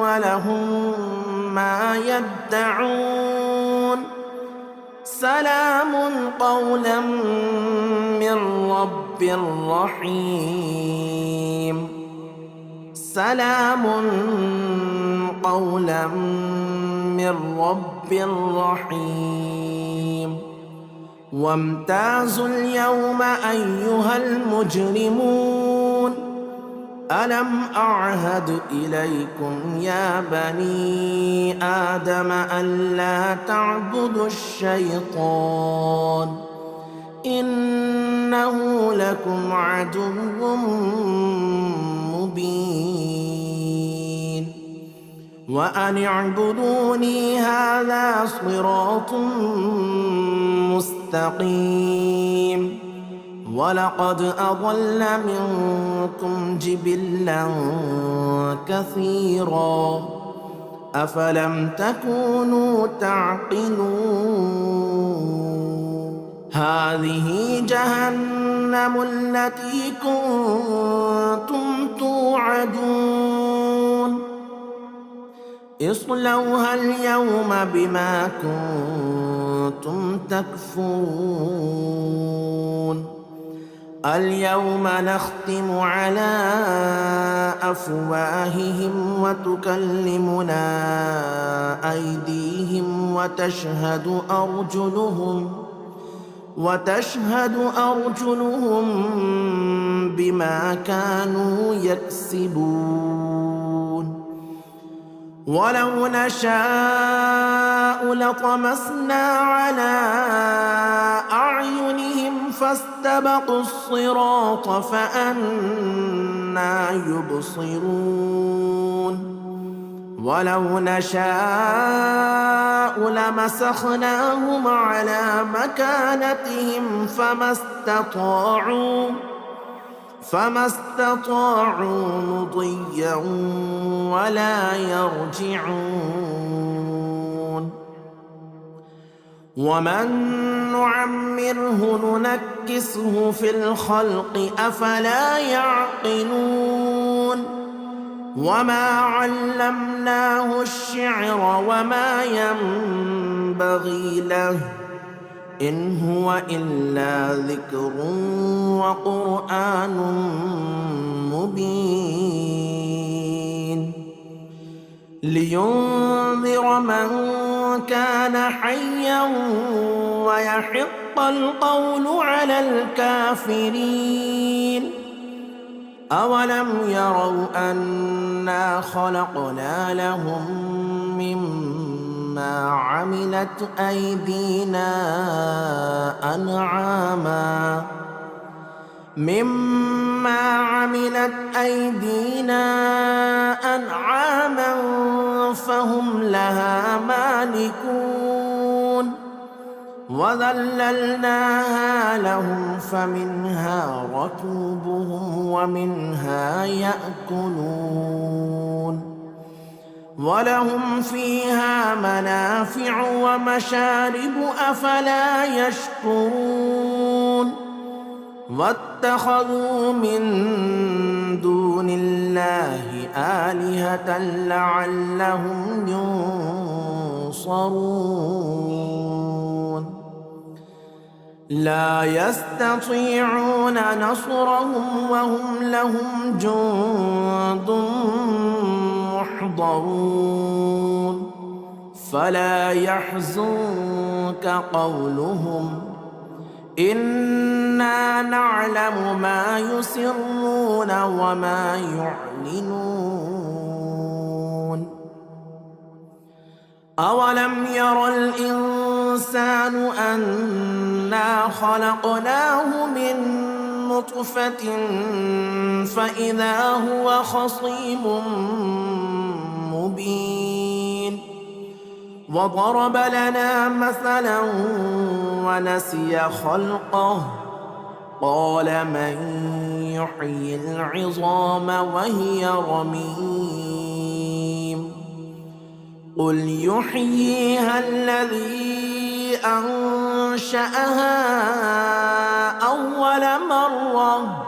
ولهم ما يدعون سلام قولا من رب رحيم سلام قولا من رب رحيم وامتازوا اليوم أيها المجرمون ألم أعهد إليكم يا بني آدم ألا تعبدوا الشيطان إنه لكم عدو مبين وأن اعبدوني هذا صراط مستقيم ولقد أضل منكم جبلا كثيرا أفلم تكونوا تعقلون هذه جهنم التي كنتم توعدون اصلوها اليوم بما كنتم تكفرون اليوم نختم على أفواههم وتكلمنا أيديهم وتشهد أرجلهم بما كانوا يكسبون ولو نشاء لطمسنا على أعينهم فاستبقوا الصراط فأنى يبصرون ولو نشاء لمسخناهم على مكانتهم فما استطاعوا مضيا ولا يرجعون ومن نعمره ننكسه في الخلق أفلا يعقلون وما علمناه الشعر وما ينبغي له إن هو إلا ذكر وقرآن مبين لينذر من كان حيا ويحق القول على الكافرين أولم يروا أنا خلقنا لهم مما عملت أيدينا أنعاما فهم لها مالكون وذللناها لهم فمنها ركوبهم ومنها يأكلون ولهم فيها منافع ومشارب أفلا يشكرون واتخذوا من دون الله آلهة لعلهم ينصرون لا يستطيعون نصرهم وهم لهم جند محضرون فلا يحزنك قولهم إنا نعلم ما يسرون وما يعلنون أولم ير الإنسان أنا خلقناه من نطفة فإذا هو خصيم مبين وضرب لنا مثلا ونسي خلقه قال من يحيي العظام وهي رميم قل يحييها الذي أنشأها أول مرة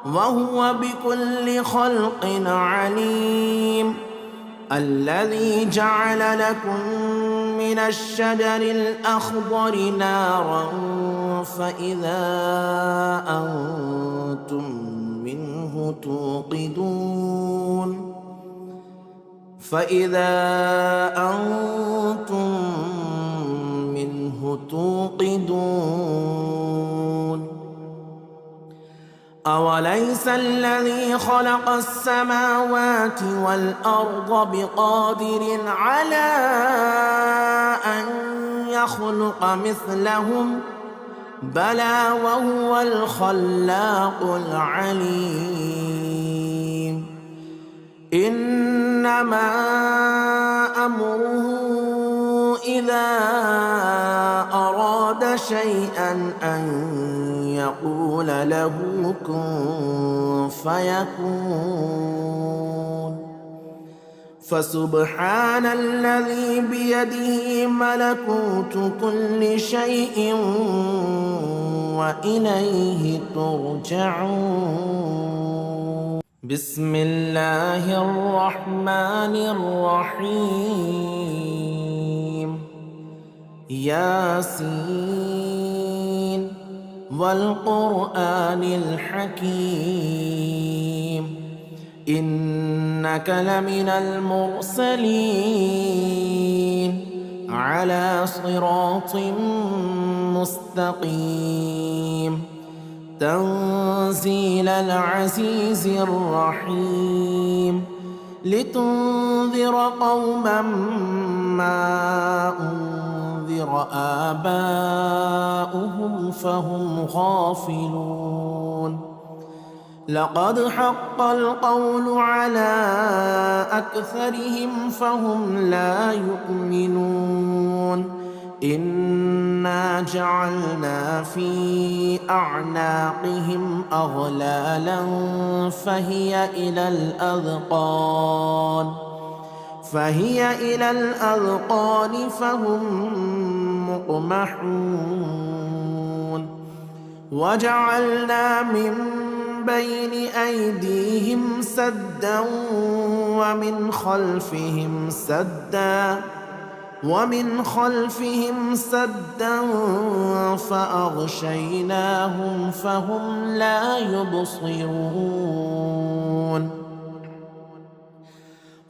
وهو بكل خلق عليم الذي جعل لكم من الشجر الأخضر نارا فإذا أنتم منه توقدون أوليس الذي خلق السماوات والأرض بقادر على أن يخلق مثلهم بلى وهو الخلاق العليم إنما أمره إذا أراد شيئا أن يقول له كن فيكون. فسبحان الذي بيده ملكوت كل شيء وإليه ترجعون. بسم الله الرحمن الرحيم. ياسين والقرآن الحكيم إنك لمن المرسلين على صراط مستقيم تنزيل العزيز الرحيم لتنذر قوما ما أنذر آباؤهم فهم غافلون. لقد حق القول على أكثرهم فهم لا يؤمنون. إنا جعلنا في أعناقهم أغلالا فهي إلى الأذقان فهم مقمحون. وجعلنا من بين أيديهم سدا ومن خلفهم سدا فأغشيناهم فهم لا يبصرون.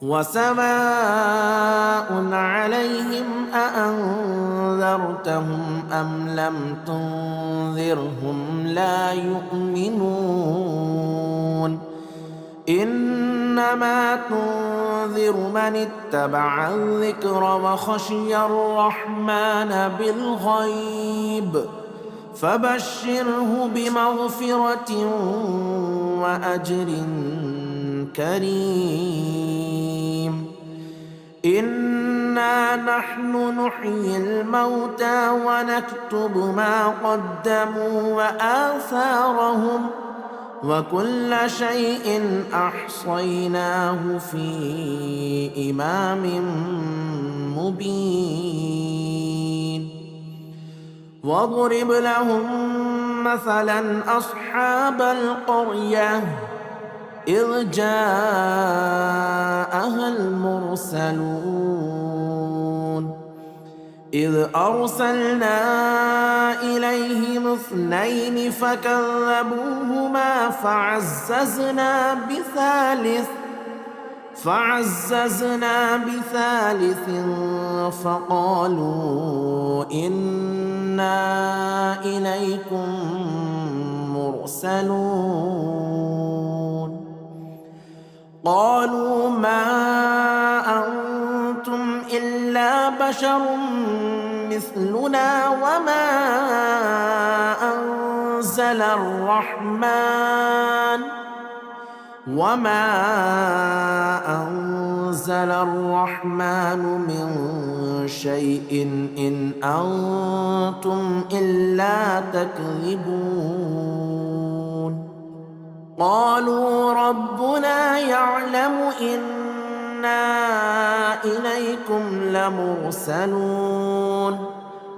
وسواء عليهم أأنذرتهم أم لم تنذرهم لا يؤمنون. إنما تنذر من اتبع الذكر وخشي الرحمن بالغيب فبشره بمغفرة وأجر كريم. إنا نحن نحيي الموتى ونكتب ما قدموا وآثارهم وكل شيء أحصيناه في إمام مبين. واضرب لهم مثلا أصحاب القرية إذ جاءها المرسلون إذ أرسلنا إليهم 2 فكذبوهما فعززنا بثالث فقالوا إنا إليكم مرسلون. قالوا ما أنتم إلا بشر مثلنا وما أنزل الرحمن من شيء إن أنتم إلا تكذبون. قالوا ربنا يعلم إنا إليكم لمرسلون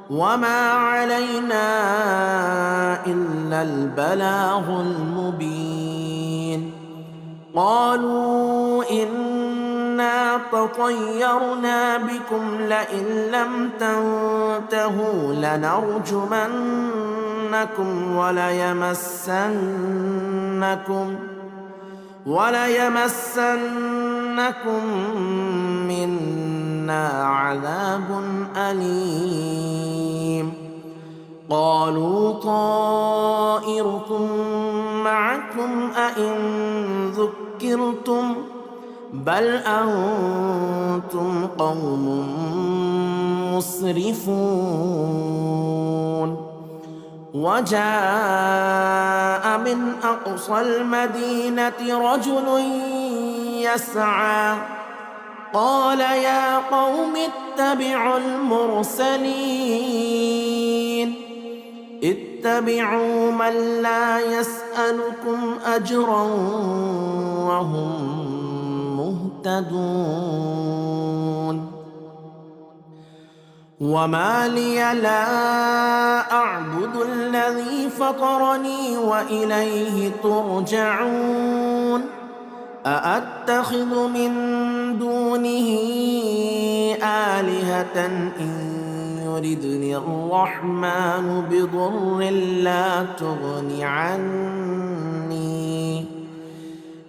وما علينا إلا البلاغ المبين. قالوا إنا تطيرنا بكم لئن لم تنتهوا لنرجمنكم وليمسنكم منا عذاب أليم. قالوا طائركم معكم أئن ذكرتم بل أنتم قوم مسرفون. وجاء من أقصى المدينة رجل يسعى قال يا قوم اتبعوا المرسلين اتبعوا من لا يسألكم أجرا وهم مهتدون وما لي لا أعبد الذي فطرني وإليه ترجعون أأتخذ من دونه آلهة إن يردني الرحمن بضر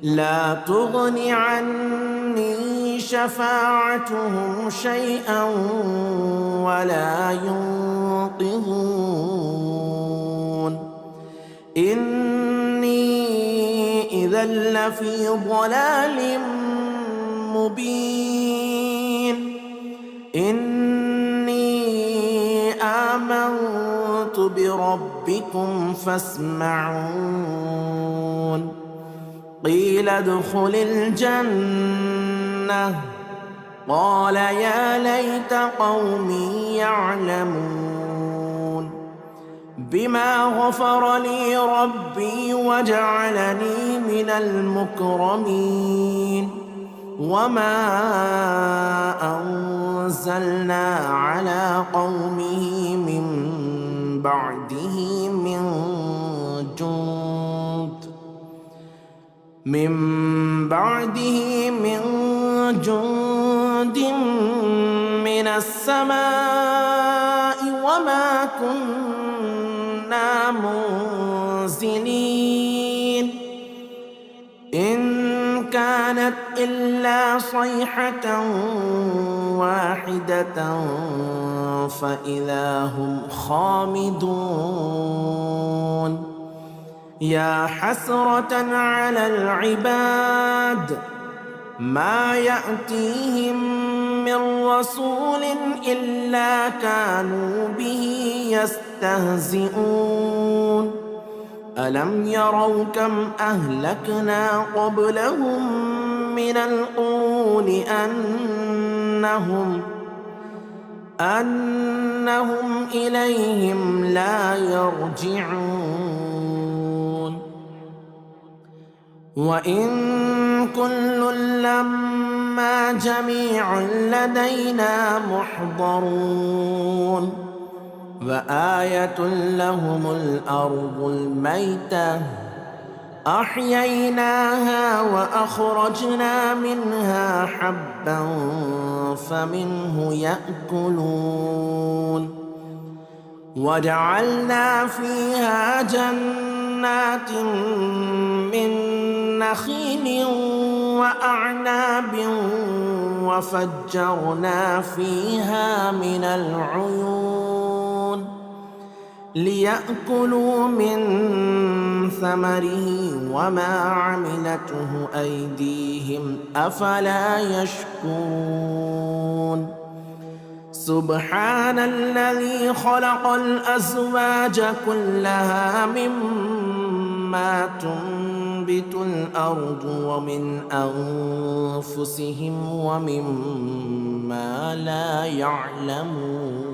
لا تغني عني شفاعتهم شيئا ولا ينقذون إني إذا لفي ضلال مبين إني آمنت بربكم فاسمعون قيل ادخل الجنة قال يا ليت قومي يعلمون بما غفر لي ربي وجعلني من المكرمين وما أنزلنا على قومه من بعده من جند من السماء وما كنا منزلين إن كانت إلا صيحة واحدة فإذا هم خامدون يا حسرة على العباد ما يأتيهم من رسول إلا كانوا به يستهزئون ألم يروا كم أهلكنا قبلهم من القرون أنهم إليهم لا يرجعون وإن كل لما جميع لدينا محضرون وآية لهم الأرض الميتة أحييناها وأخرجنا منها حبا فمنه يأكلون وجعلنا فيها جنات من نخيل وأعناب وفجرنا فيها من العيون ليأكلوا من ثمره وما عملته أيديهم أفلا يشكرون سبحان الذي خلق الأزواج كلها مما تنبت الأرض ومن أنفسهم ومما لا يعلمون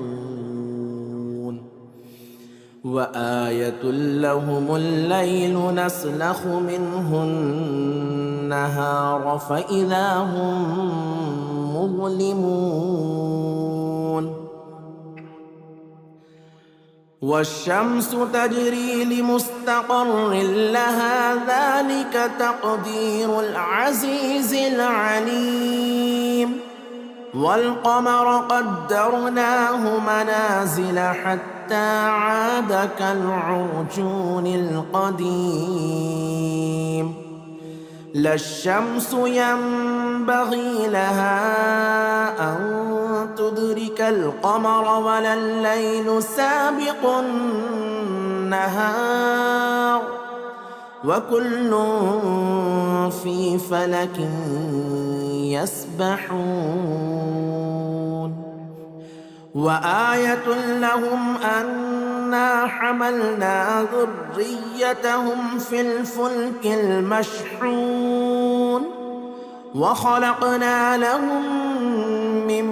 وآية لهم الليل نسلخ منه النهار فإذا هم مظلمون والشمس تجري لمستقر لها ذلك تقدير العزيز العليم والقمر قدرناه منازل حتى عاد كالعرجون القديم لا الشمس ينبغي لها أن تدرك القمر ولا الليل سابق النهار وكل في فلك يسبحون وآية لهم أنا حملنا ذريتهم في الفلك المشحون وخلقنا لهم من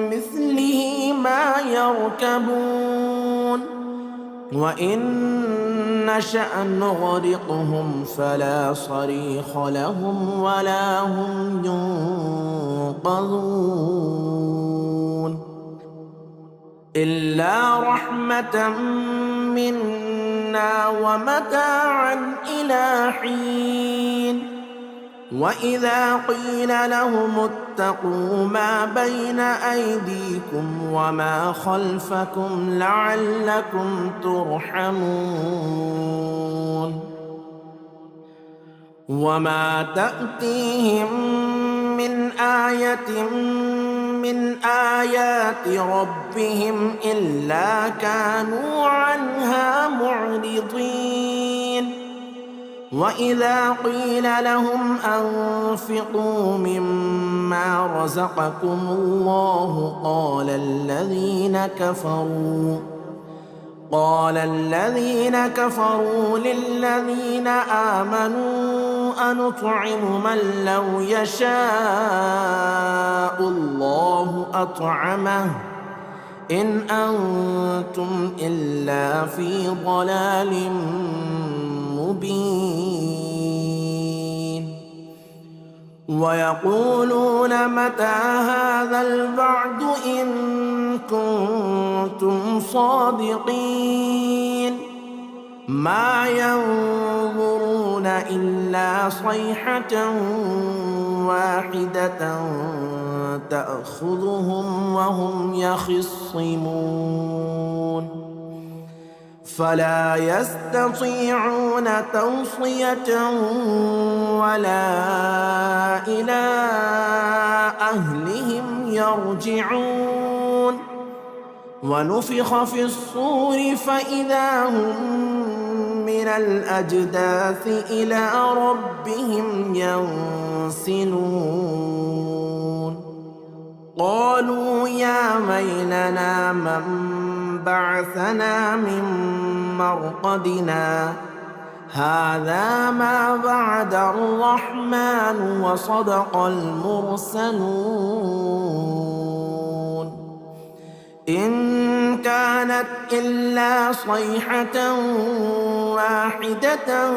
مثله ما يركبون وإن نشأ نغرقهم فلا صريخ لهم ولا هم ينقذون إلا رحمة منا ومتاعا إلى حين وإذا قيل لهم اتقوا ما بين أيديكم وما خلفكم لعلكم ترحمون وما تأتيهم من آية من آيات ربهم إلا كانوا عنها معرضين وإذا قيل لهم أنفقوا مما رزقكم الله قال الذين كفروا للذين آمنوا أنطعم من لو يشاء الله أطعمه إن أنتم إلا في ضلال مبين ويقولون متى هذا الوعد إن كنتم صادقين ما ينظرون إلا صيحة واحدة تأخذهم وهم يخصمون فلا يستطيعون توصية ولا إلى أهلهم يرجعون ونفخ في الصور فإذا هم من الأجداث إلى ربهم ينسلون قالوا يا ويلنا من بعثنا من مرقدنا هذا ما وعد الرحمن وصدق المرسلون إن كانت إلا صيحة واحدة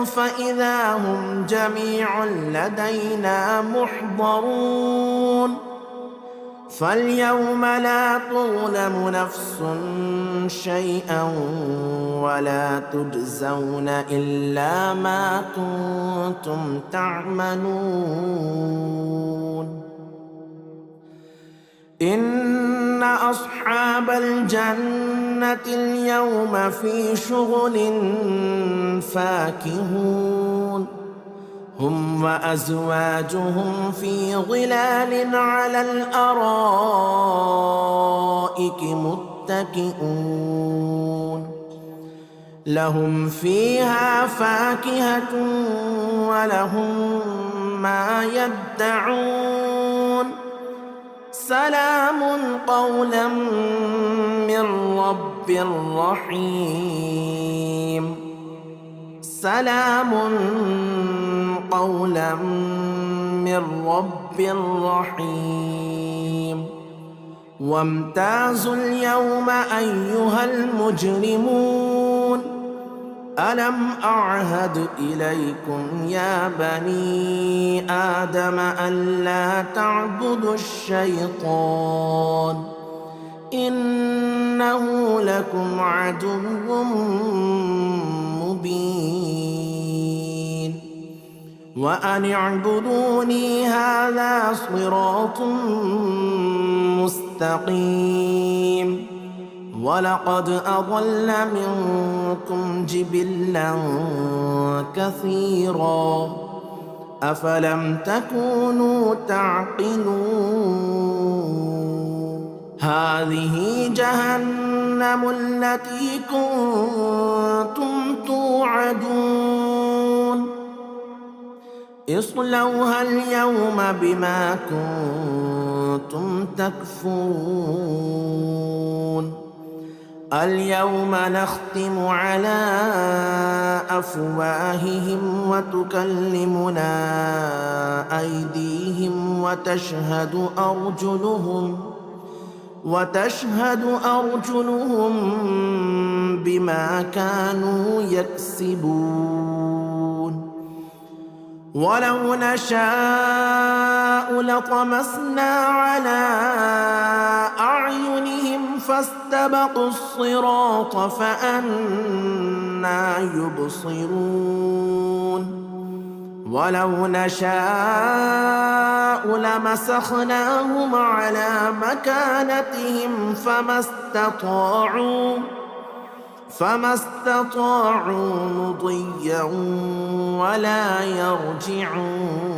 فإذا هم جميع لدينا محضرون فاليوم لا تظلم نفس شيئا ولا تجزون إلا ما كنتم تعملون إن أصحاب الجنة اليوم في شغل فاكهون هم وأزواجهم في ظلال على الأرائك متكئون لهم فيها فاكهة ولهم ما يدعون سلام قولا من رب رحيم سلام قولا من رب رحيم وامتازوا اليوم أيها المجرمون ألم أعهد إليكم يا بني آدم ألا تعبدوا الشيطان إنه لكم عدو مبين وأن اعبدوني هذا صراط مستقيم ولقد أضل منكم جبلا كثيرا أفلم تكونوا تعقلون هذه جهنم التي كنتم توعدون اصلوها اليوم بما كنتم تكفرون اليوم نختم على أفواههم وتكلمنا أيديهم وتشهد أرجلهم بما كانوا يكسبون ولو نشاء لطمسنا على أعينهم فاستبقوا الصراط فأنى يبصرون ولو نشاء لمسخناهم على مكانتهم فما استطاعوا مضيا ولا يرجعون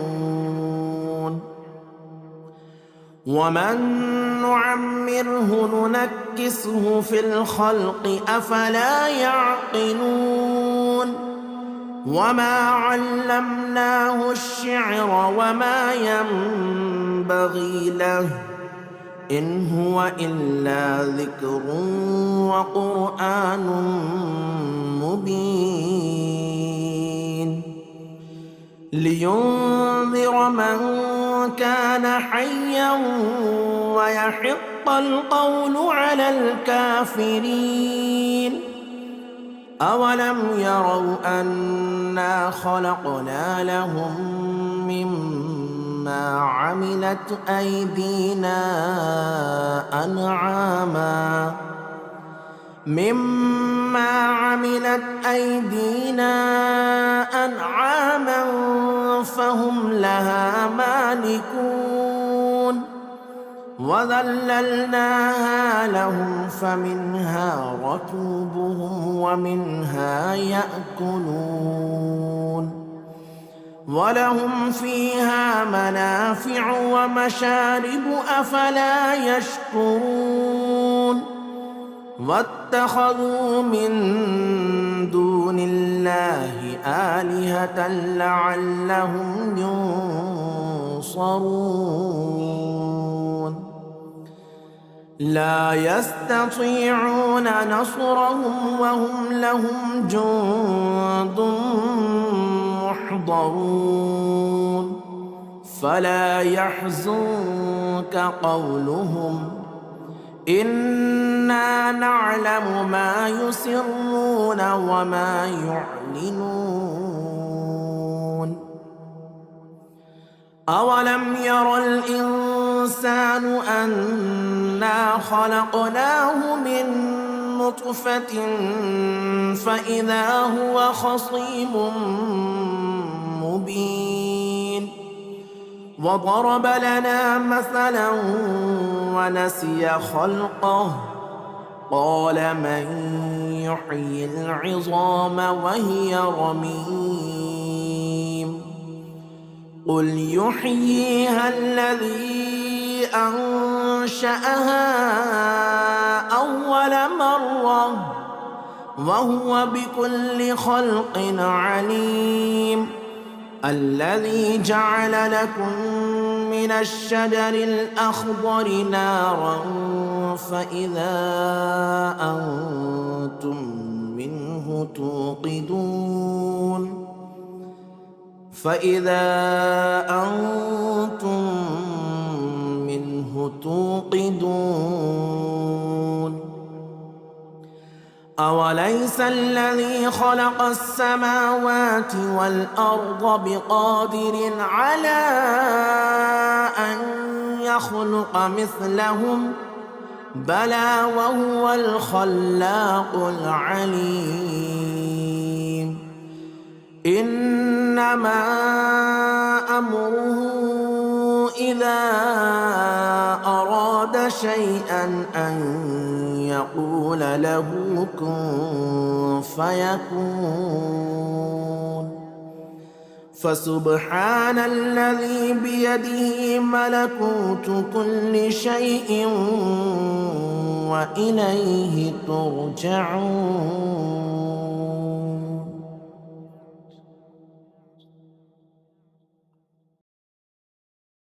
ومن نعمره ننكسه في الخلق أفلا يعقلون وما علمناه الشعر وما ينبغي له إن هو إلا ذكر وقرآن مبين لينذر من كان حيا ويحق القول على الكافرين أولم يروا أنا خلقنا لهم مما عملت أيدينا أنعاما فهم لها مالكون وذللناها لهم فمنها ركوبهم ومنها يأكلون ولهم فيها منافع ومشارب أفلا يشكرون واتخذوا من دون الله آلهة لعلهم ينصرون لا يستطيعون نصرهم وهم لهم جند محضرون فلا يحزنك قولهم إنا نعلم ما يسرون وما يعلنون أولم ير الإنسان أنا خلقناه من نطفة فإذا هو خصيم مبين وضرب لنا مثلا ونسي خلقه قال من يحيي العظام وهي رميم قل يحييها الذي أنشأها أول مرة وهو بكل خلق عليم الذي جعل لكم من الشجر الأخضر نارا فإذا أنتم منه توقدون أوليس الذي خلق السماوات والأرض بقادر على أن يخلق مثلهم بلى وهو الخلاق العليم إنما أمره إذا أراد شيئا أن يقول له كن فيكون فسبحان الذي بيده ملكوت كل شيء وإليه ترجعون